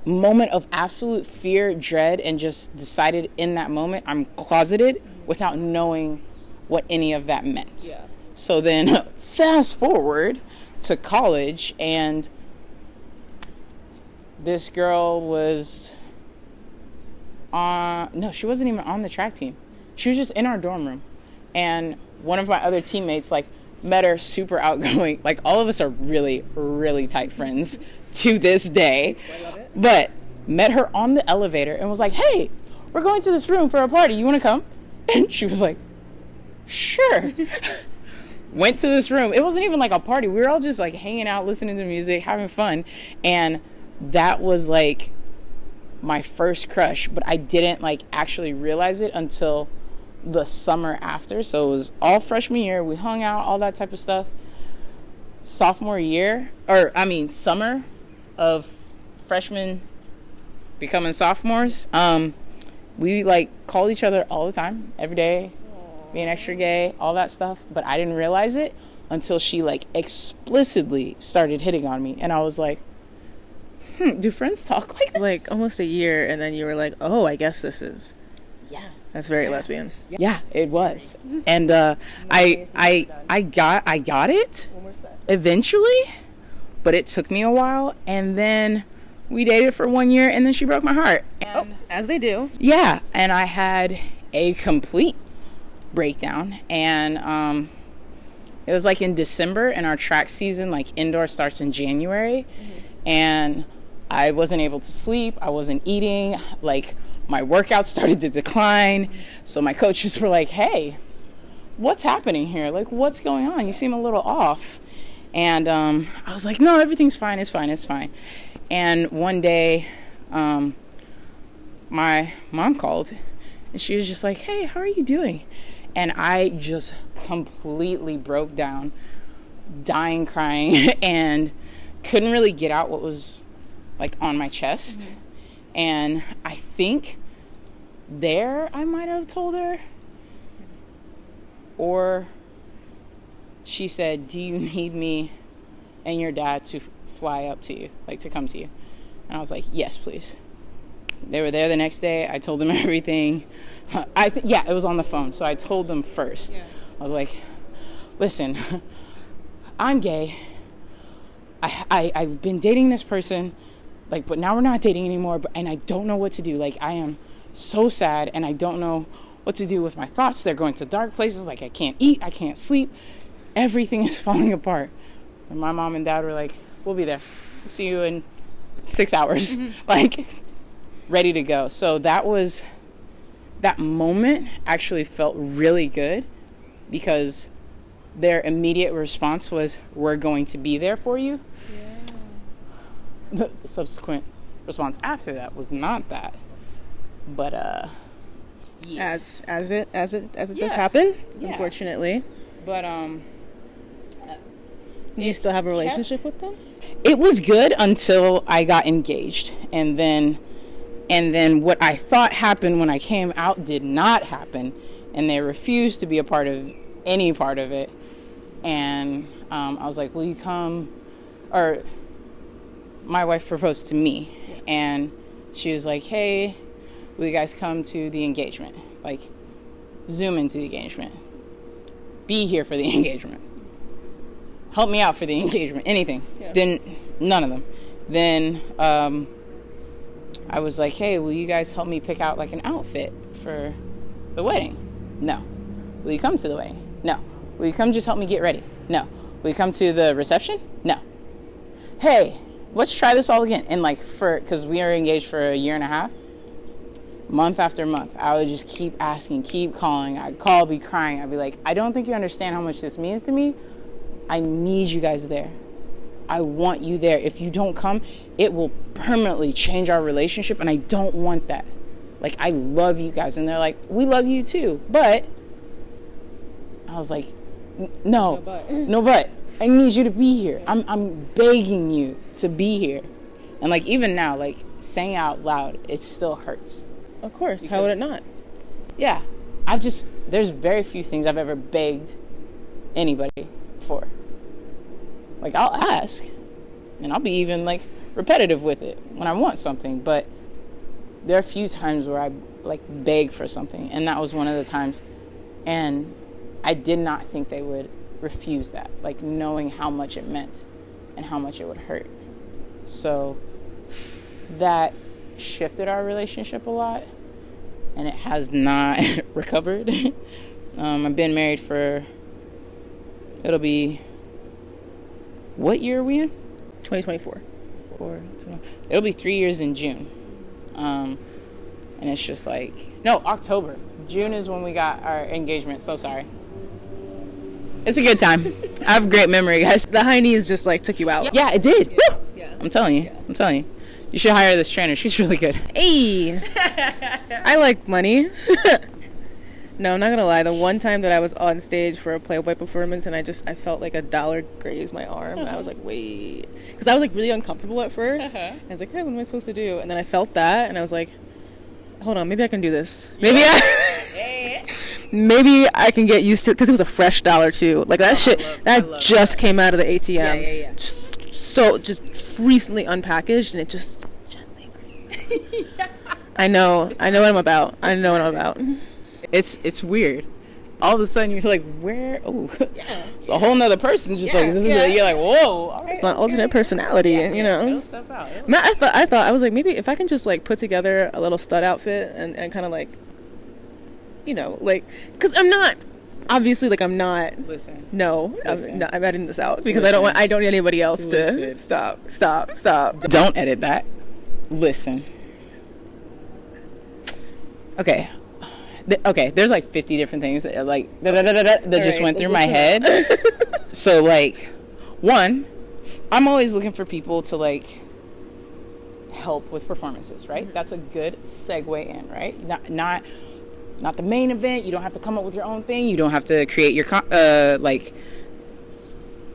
moment of absolute fear, dread, and just decided in that moment I'm closeted without knowing what any of that meant. Yeah. So then fast forward to college, and this girl was she wasn't even on the track team. She was just in our dorm room. And one of my other teammates, like, met her, super outgoing. Like, all of us are really, really tight friends to this day. I love it. But met her on the elevator and was like, hey, we're going to this room for a party. You want to come? And she was like, sure. Went to this room. It wasn't even like a party. We were all just like hanging out, listening to music, having fun. And that was like my first crush. But I didn't like actually realize it until the summer after. So it was all freshman year. We hung out, all that type of stuff. Summer of freshmen becoming sophomores. We like called each other all the time, every day, being extra gay, all that stuff. But I didn't realize it until she like explicitly started hitting on me. And I was like, do friends talk like this? Like almost a year, and then you were like, oh, I guess this is. Yeah. That's very lesbian. Yeah, it was. And I got it eventually, but it took me a while. And then we dated for 1 year, and then she broke my heart. And as they do. yeah, and I had a complete breakdown. And it was like in December, and our track season, like indoor, starts in January. And I wasn't able to sleep. I wasn't eating. Like, my workouts started to decline. So my coaches were like, hey, what's happening here? Like, what's going on? You seem a little off. And I was like, no, everything's fine. It's fine. It's fine. And one day, my mom called, and she was just like, hey, how are you doing? And I just completely broke down, dying, crying, and couldn't really get out what was like on my chest. And I think there I might have told her, or she said, do you need me and your dad to fly up to you, like to come to you? And I was like, yes, please. They were there the next day. I told them everything. It was on the phone. So I told them first. Yeah. I was like, listen, I'm gay. I've been dating this person, like, but now we're not dating anymore, and I don't know what to do. Like, I am so sad, and I don't know what to do with my thoughts. They're going to dark places. Like, I can't eat, I can't sleep. Everything is falling apart. And my mom and dad were like, we'll be there. See you in 6 hours. Like, ready to go. So that moment actually felt really good, because their immediate response was, we're going to be there for you. The subsequent response after that was not that, but yeah. as it does happen, unfortunately. But do you still have a relationship with them? It was good until I got engaged, and then what I thought happened when I came out did not happen, and they refused to be a part of any part of it. And I was like, will you come? Or my wife proposed to me, and she was like, hey, will you guys come to the engagement? Like, Zoom into the engagement. Be here for the engagement. Help me out for the engagement. Anything. Yeah. None of them. Then I was like, hey, will you guys help me pick out like an outfit for the wedding? No. Will you come to the wedding? No. Will you come just help me get ready? No. Will you come to the reception? No. Hey, let's try this all again. And like, because we were engaged for 1.5 years, month after month, I would just keep asking, keep calling. I'd call, be crying. I'd be like, I don't think you understand how much this means to me. I need you guys there. I want you there. If you don't come, it will permanently change our relationship, and I don't want that. Like, I love you guys. And they're like, we love you too. But I was like, no but. I need you to be here. I'm begging you to be here. And like, even now, like, saying out loud, it still hurts. Of course. How would it not? Yeah. There's very few things I've ever begged anybody for. Like, I'll ask, and I'll be even like repetitive with it when I want something, but there are a few times where I like beg for something, and that was one of the times. And I did not think they would refuse that, like knowing how much it meant and how much it would hurt. So that shifted our relationship a lot, and it has not recovered. I've been married for, it'll be, what year are we in? 2024. It'll be 3 years in June. And it's just like, no, October. June is when we got our engagement. So sorry. It's a good time. I have a great memory, guys. The high knees just like took you out. Yeah, it did. Yeah. Woo! Yeah. I'm telling you. You should hire this trainer. She's really good. Hey, I like money. No, I'm not gonna lie. The one time that I was on stage for a Playboy performance, and I felt like $1 grazed my arm, and I was like, wait, because I was like really uncomfortable at first. I was like, hey, what am I supposed to do? And then I felt that, and I was like, hold on, maybe I can do this. Maybe maybe I can get used to it, because it was a fresh dollar too. Like that that just came out of the ATM. Yeah. So just recently unpackaged, and it just gently grazed me. I know what I'm about. It's weird. All of a sudden you're like, where? Oh, it's a whole nother person. Just like, you're like, whoa. All right, it's my alternate personality, you know. It'll step out. I was like, maybe if I can just like put together a little stud outfit and kind of like, you know, like, because I'm not. Obviously, like, I'm not. Listen. No, Listen. I'm editing this out because I don't need anybody else to stop. Don't edit that. Listen. Okay. There's like 50 different things that like that just went through my head. So like, one, I'm always looking for people to like help with performances, right? That's a good segue in, right? Not the main event. You don't have to come up with your own thing. You don't have to create your like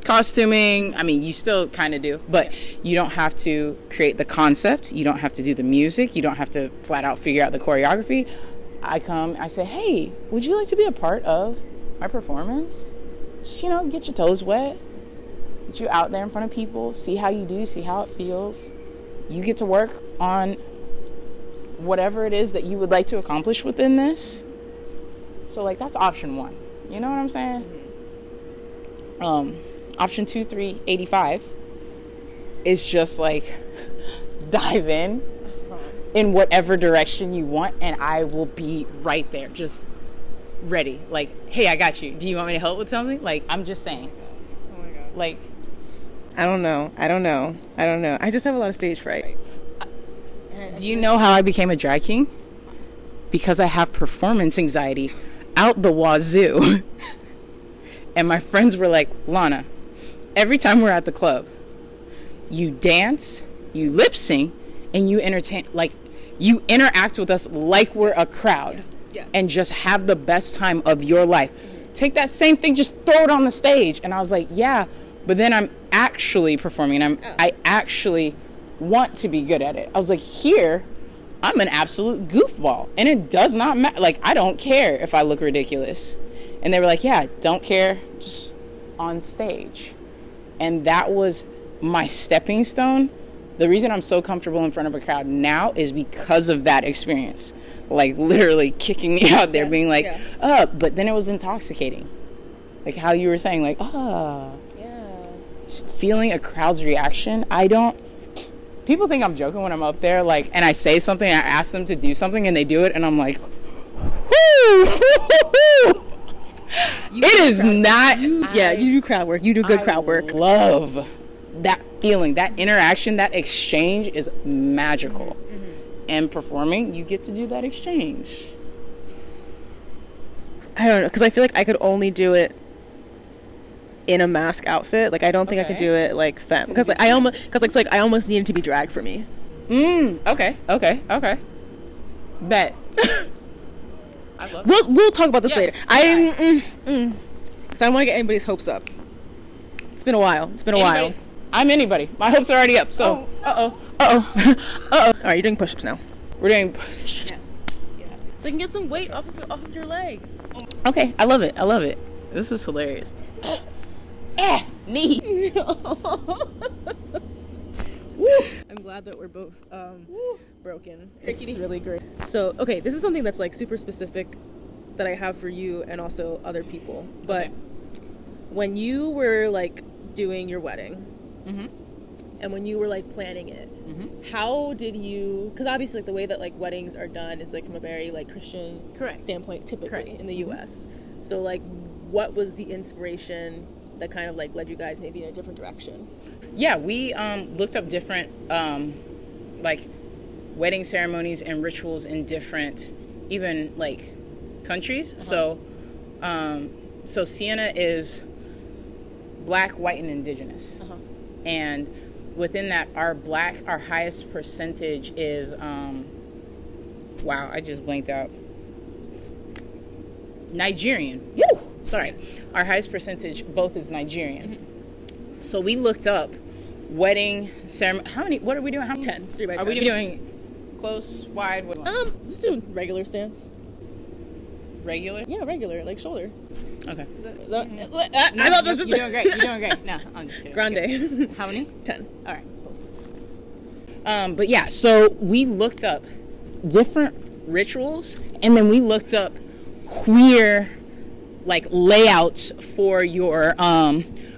costuming. I mean, you still kind of do, but you don't have to create the concept. You don't have to do the music. You don't have to flat out figure out the choreography. I say, hey, would you like to be a part of my performance? Just, you know, get your toes wet, get you out there in front of people, see how you do, see how it feels. You get to work on whatever it is that you would like to accomplish within this. So like, that's option one. You know what I'm saying? Option 2, 3, 85 is just like dive in whatever direction you want, and I will be right there, just ready. Like, hey, I got you. Do you want me to help with something? Like, I'm just saying. Oh my God. Like, I don't know. I just have a lot of stage fright. Do you know how I became a drag king? Because I have performance anxiety out the wazoo. And my friends were like, Lana, every time we're at the club, you dance, you lip sync, and you entertain, like, you interact with us like we're a crowd. And just have the best time of your life. Take that same thing, just throw it on the stage. And I was like, yeah, but then I'm actually performing, and I actually want to be good at it. I was like, here, I'm an absolute goofball, and it does not matter. Like, I don't care if I look ridiculous. And they were like, yeah, don't care, just on stage. And that was my stepping stone. The reason I'm so comfortable in front of a crowd now is because of that experience. Like, literally kicking me out there, being like, but then it was intoxicating. Like how you were saying, like, feeling a crowd's reaction. People think I'm joking when I'm up there, like, and I say something, I ask them to do something, and they do it, and I'm like, whoo! It is not. You do crowd work. You do good crowd work. Love that feeling, that interaction, that exchange is magical. And performing, you get to do that exchange. I don't know, because I feel like I could only do it in a mask outfit. Like, I don't think I could do it like femme, because like I almost needed to be drag for me. Okay. Bet. We'll talk about this later. Because I don't want to get anybody's hopes up. It's been a while. I'm anybody. My hopes are already up. So, All right, you're doing push-ups now. We're doing push-ups. Yes. Yeah. So I can get some weight off of your leg. Okay, I love it. This is hilarious. Knees. I'm glad that we're both broken. It's really great. So, okay, this is something that's like super specific that I have for you and also other people. But when you were like doing your wedding, and when you were like planning it, how did you? Because obviously, like the way that like weddings are done is like from a very like Christian standpoint, typically in the U.S. So, like, what was the inspiration that kind of like led you guys maybe in a different direction? Yeah, we looked up different like wedding ceremonies and rituals in different, even like countries. So Sienna is Black, white, and indigenous, and within that, our highest percentage is wow, I just blanked out. Nigerian. Woo! Sorry, our highest percentage both is Nigerian. So we looked up wedding ceremony. How many? What are we doing? 10. 3 by 10. Are we doing close, wide? Just doing regular stance. Regular? Yeah, regular, like shoulder. Okay. I thought this was You're doing great. You're doing great. No, I'm just kidding. Grande. How many? 10. All right. Cool. But yeah, so we looked up different rituals, and then we looked up queer like layouts for your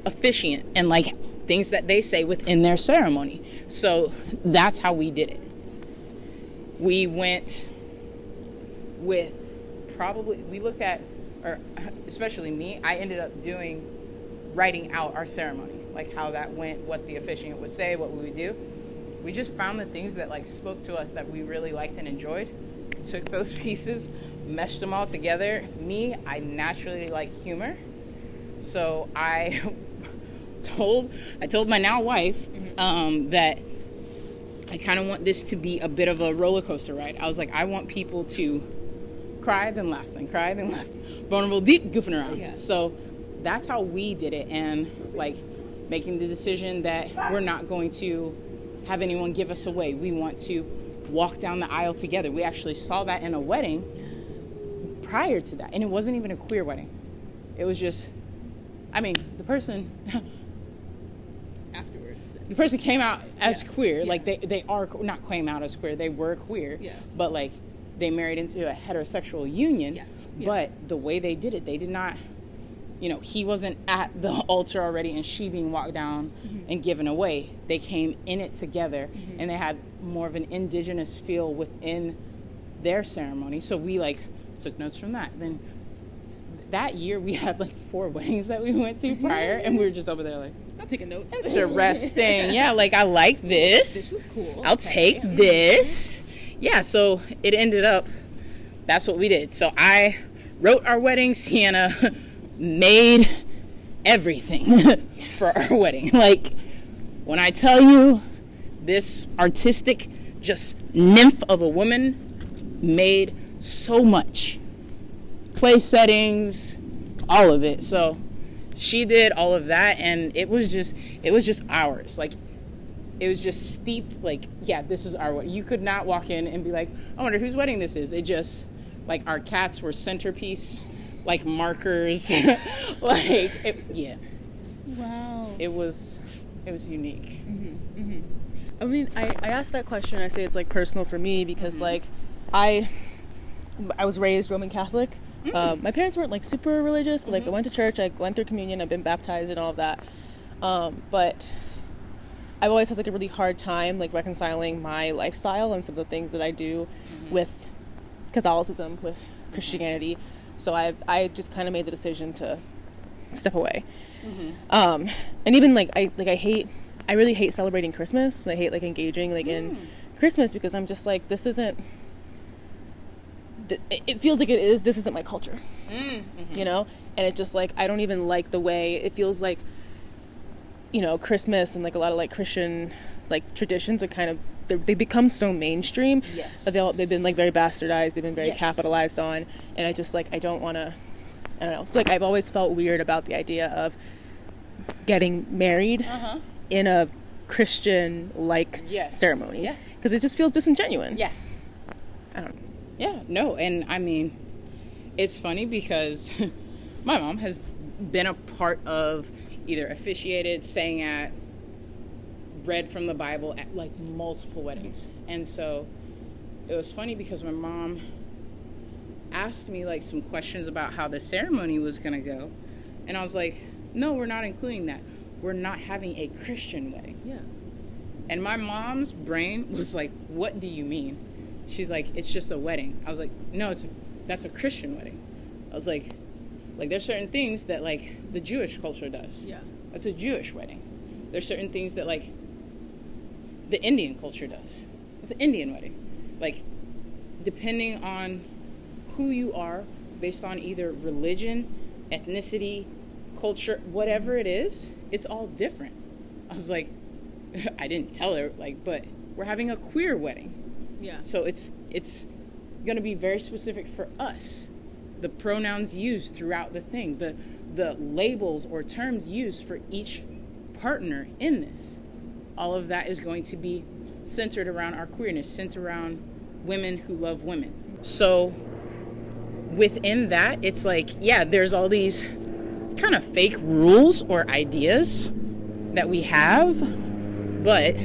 officiant and like things that they say within their ceremony. So that's how we did it. We went with we looked at, or especially me, I ended up writing out our ceremony, like how that went, what the officiant would say, what we would do. We just found the things that like spoke to us that we really liked and enjoyed, took those pieces, meshed them all together. Me, I naturally like humor, so I told my now wife that I kind of want this to be a bit of a roller coaster ride. I was like, I want people to cry, then laugh, then cry, then laugh. Vulnerable, deep, goofing around. Yeah. So that's how we did it, and like making the decision that we're not going to have anyone give us away. We want to walk down the aisle together. We actually saw that in a wedding prior to that, and it wasn't even a queer wedding. It was just, I mean, the person afterwards. The person came out as queer, like they are not came out as queer. They were queer, but like they married into a heterosexual union. Yes. But the way they did it, they did not, he wasn't at the altar already and she being walked down and given away. They came in it together, and they had more of an indigenous feel within their ceremony. So we like took notes from that. Then that year we had like 4 weddings that we went to prior, and we were just over there like, I'll take a note. Interesting. Yeah, like I like this. This is cool. I'll take this. Yeah, so it ended up, that's what we did. So I wrote our wedding. Sienna made everything for our wedding. Like, when I tell you, this artistic, just nymph of a woman made so much. Place settings, all of it. So she did all of that, and it was just ours. Like, it was just steeped, like, yeah, this is our wedding. You could not walk in and be like, I wonder whose wedding this is. It just, like, our cats were centerpiece, like, markers. Like, yeah. Wow. It was unique. I mean, I asked that question. I say it's, like, personal for me because, like, I was raised Roman Catholic. My parents weren't, like, super religious, but, like, I went to church. I went through communion. I've been baptized and all of that. But I've always had like a really hard time like reconciling my lifestyle and some of the things that I do with Catholicism, with Christianity. So I just kind of made the decision to step away. And even like I really hate celebrating Christmas. I hate like engaging like in Christmas because I'm just like, this isn't, it feels like this isn't my culture, you know? And it just like, I don't even like the way it feels like, Christmas and like a lot of like Christian like traditions are kind of, they become so mainstream. Yes. That they've been like very bastardized. They've been very capitalized on. And I just like, I don't want to, I don't know. So like, I've always felt weird about the idea of getting married in a Christian like ceremony. Yeah. Because it just feels disingenuous. Yeah. I don't know. Yeah, no. And I mean, it's funny because my mom has been a part of either officiated, sang at read from the Bible at like multiple weddings. And so it was funny because my mom asked me like some questions about how the ceremony was going to go. And I was like, no, we're not including that. We're not having a Christian wedding. Yeah. And my mom's brain was like, what do you mean? She's like, it's just a wedding. I was like, no, that's a Christian wedding. I was like there's certain things that like the Jewish culture does. Yeah. That's a Jewish wedding. There's certain things that like the Indian culture does. It's an Indian wedding. Like, depending on who you are, based on either religion, ethnicity, culture, whatever it is, it's all different. I was like, I didn't tell her, like, but we're having a queer wedding. Yeah. So it's going to be very specific for us. The pronouns used throughout the thing, the labels or terms used for each partner in this, all of that is going to be centered around our queerness, centered around women who love women. So within that, it's like, yeah, there's all these kind of fake rules or ideas that we have, but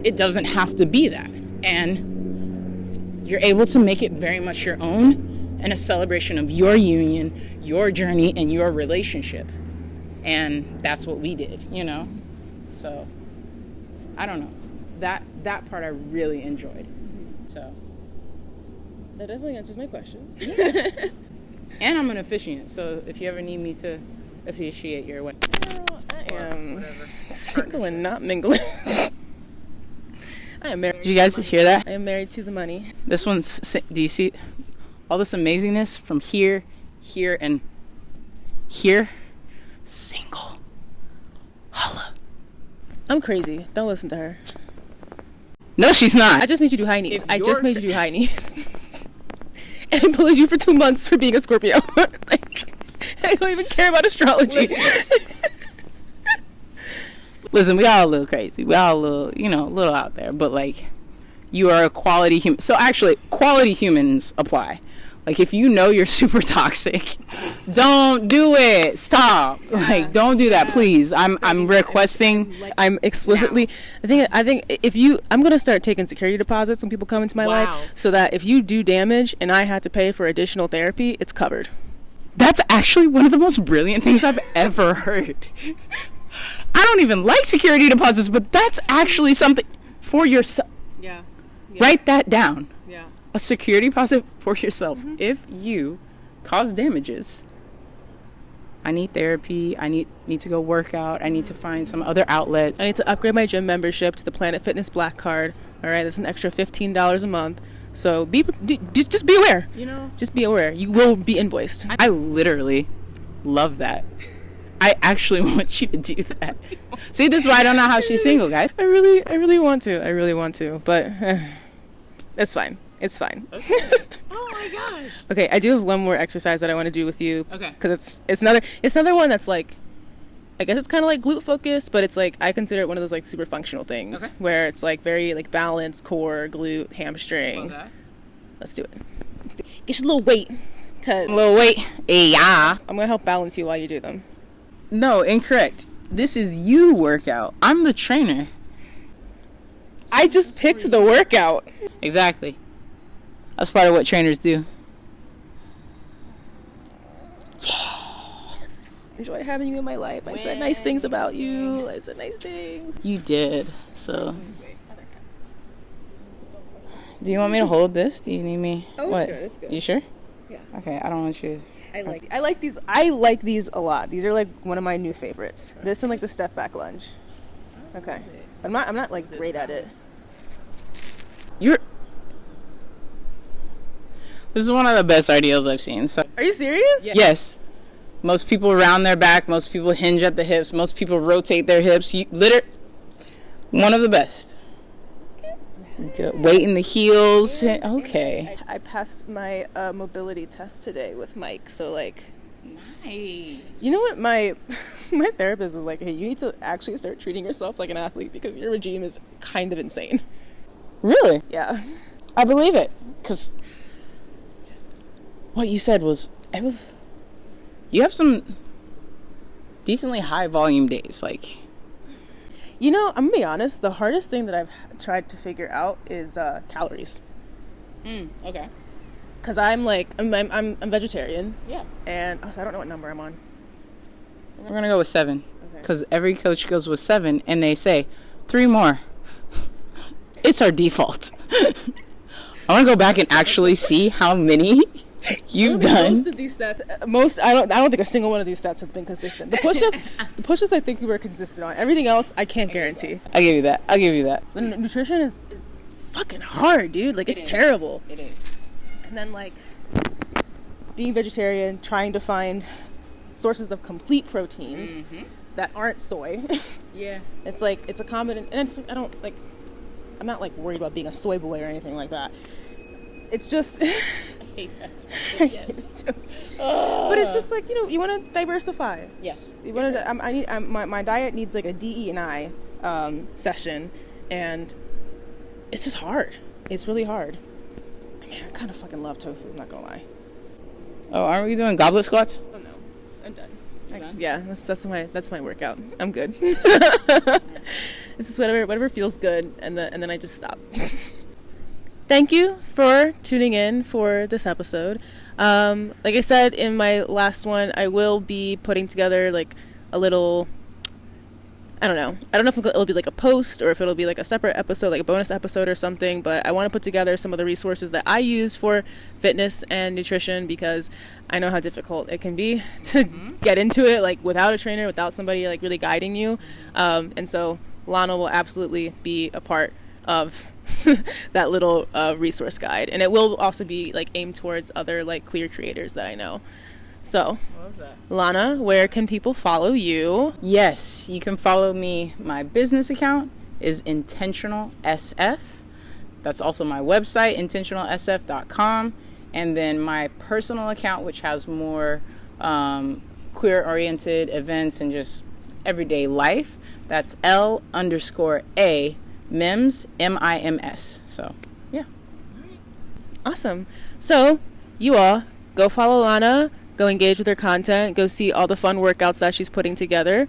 it doesn't have to be that. And you're able to make it very much your own and a celebration of your union, your journey, and your relationship. And that's what we did, you know? So, I don't know. That part I really enjoyed. So. That definitely answers my question. And I'm an officiant, so if you ever need me to officiate your wedding. Girl, I am single and not mingling. I am married. Did you guys hear that? I am married to the money. This one's, do you see all this amazingness from here, and here? Single. Holla. I'm crazy. Don't listen to her. No, she's not. I just made you do high knees. I just made you do high knees. And I bullied you for 2 months for being a Scorpio. Like, I don't even care about astrology. Listen, we all a little crazy. We all a little, a little out there. But, like, you are a quality human. So, actually, quality humans apply. Like, if you know you're super toxic, don't do it. Stop. Yeah. Like, don't do that, please. I'm requesting. I'm explicitly. I think I'm gonna start taking security deposits when people come into my life, so that if you do damage and I had to pay for additional therapy, it's covered. That's actually one of the most brilliant things I've ever heard. I don't even like security deposits, but that's actually something for yourself. Yeah. Write that down. Yeah. A security deposit for yourself. Mm-hmm. If you cause damages, I need therapy, I need to go work out, I need to find some other outlets. I need to upgrade my gym membership to the Planet Fitness Black Card. All right, that's an extra $15 a month. So just be aware. Just be aware. You will be invoiced. I literally love that. I actually want you to do that. See, this is why I don't know how she's single, guys. I really want to, but it's fine. It's fine. Okay. Oh my gosh. Okay, I do have one more exercise that I want to do with you. Okay. Because it's another one that's like, I guess it's kind of like glute focused, but it's like I consider it one of those like super functional things. Okay. Where it's like very like balance, core, glute, hamstring. Okay. Let's do it. Get your little weight. Yeah. I'm gonna help balance you while you do them. No, incorrect. This is you workout. I'm the trainer. I just picked the workout. Exactly. That's part of what trainers do. Yeah. Enjoy having you in my life. I said nice things about you. I said nice things. You did. So. Do you want me to hold this? Do you need me? Oh, what? It's good. You sure? Yeah. Okay, I don't want you. I like these. I like these a lot. These are like one of my new favorites. This and like the step back lunge. Okay. I'm not like great at it. This is one of the best ideas I've seen. So. Are you serious? Yes. Most people round their back. Most people hinge at the hips. Most people rotate their hips. One of the best. Good. Weight in the heels. Okay. I passed my mobility test today with Mike. So like. Nice. You know what my therapist was like? Hey, you need to actually start treating yourself like an athlete because your regime is kind of insane. Really? Yeah. I believe it. Because what you said was, you have some decently high volume days. Like, You know, I'm gonna be honest. The hardest thing that I've tried to figure out is calories. Okay. Cause I'm vegetarian. Yeah. And also I don't know what number I'm on. We're gonna go with 7. Okay. Because every coach goes with 7, and they say 3 more. It's our default. I want to go back and actually see how many you've done. Most of these sets, I don't think a single one of these sets has been consistent. The push-ups I think we were consistent on. Everything else I can't guarantee. I'll give you that. The nutrition is fucking hard, dude. Like, it's terrible. It is. And then, like, being vegetarian, trying to find sources of complete proteins that aren't soy. Yeah. It's like, it's a common, and it's, I'm not like worried about being a soy boy or anything like that. It's just I hate that. Yes. But it's just like, you want to diversify. Yes. You want to. My diet needs like a DE&I session, and it's just hard. It's really hard. Man, I kind of fucking love tofu. I'm not gonna lie. Oh, aren't we doing goblet squats? Oh no, I'm done. You're done? Yeah, that's my workout. I'm good. This is whatever feels good, and then I just stop. Thank you for tuning in for this episode. Like I said in my last one, I will be putting together like a little, I don't know if it'll be like a post or if it'll be like a separate episode, like a bonus episode or something, but I want to put together some of the resources that I use for fitness and nutrition, because I know how difficult it can be to get into it, like without a trainer, without somebody like really guiding you. And so Lana will absolutely be a part of that little resource guide, and it will also be like aimed towards other like queer creators that I know. So, Love that. Lana, where can people follow you? Yes, you can follow me. My business account is Intentional SF. That's also my website, intentionalsf.com. And then my personal account, which has more queer-oriented events and just everyday life, that's L_A Mims, MIMS. So, yeah. Awesome. So, you all, go follow Lana. Go engage with her content. Go see all the fun workouts that she's putting together.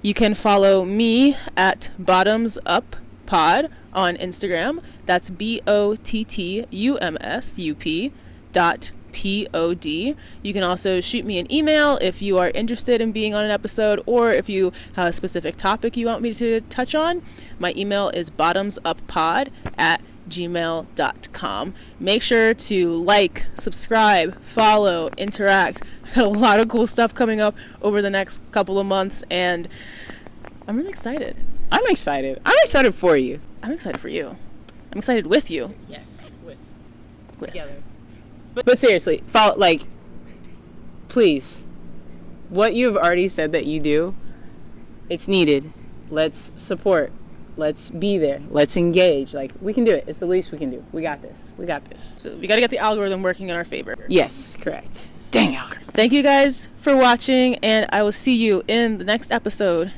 You can follow me at bottumsuppod on Instagram. That's BOTTUMSUP.POD. You can also shoot me an email if you are interested in being on an episode, or if you have a specific topic you want me to touch on. My email is bottumsuppod@gmail.com. Make sure to like, subscribe, follow, interact. I got a lot of cool stuff coming up over the next couple of months, and I'm really excited. I'm excited. I'm excited for you. I'm excited for you. I'm excited with you. Yes, with. Together. But seriously, follow, like, please, what you've already said that you do, it's needed. Let's support. Let's be there. Let's engage. Like, we can do it. It's the least we can do. We got this. So we got to get the algorithm working in our favor. Yes, correct. Dang algorithm. Thank you guys for watching, and I will see you in the next episode.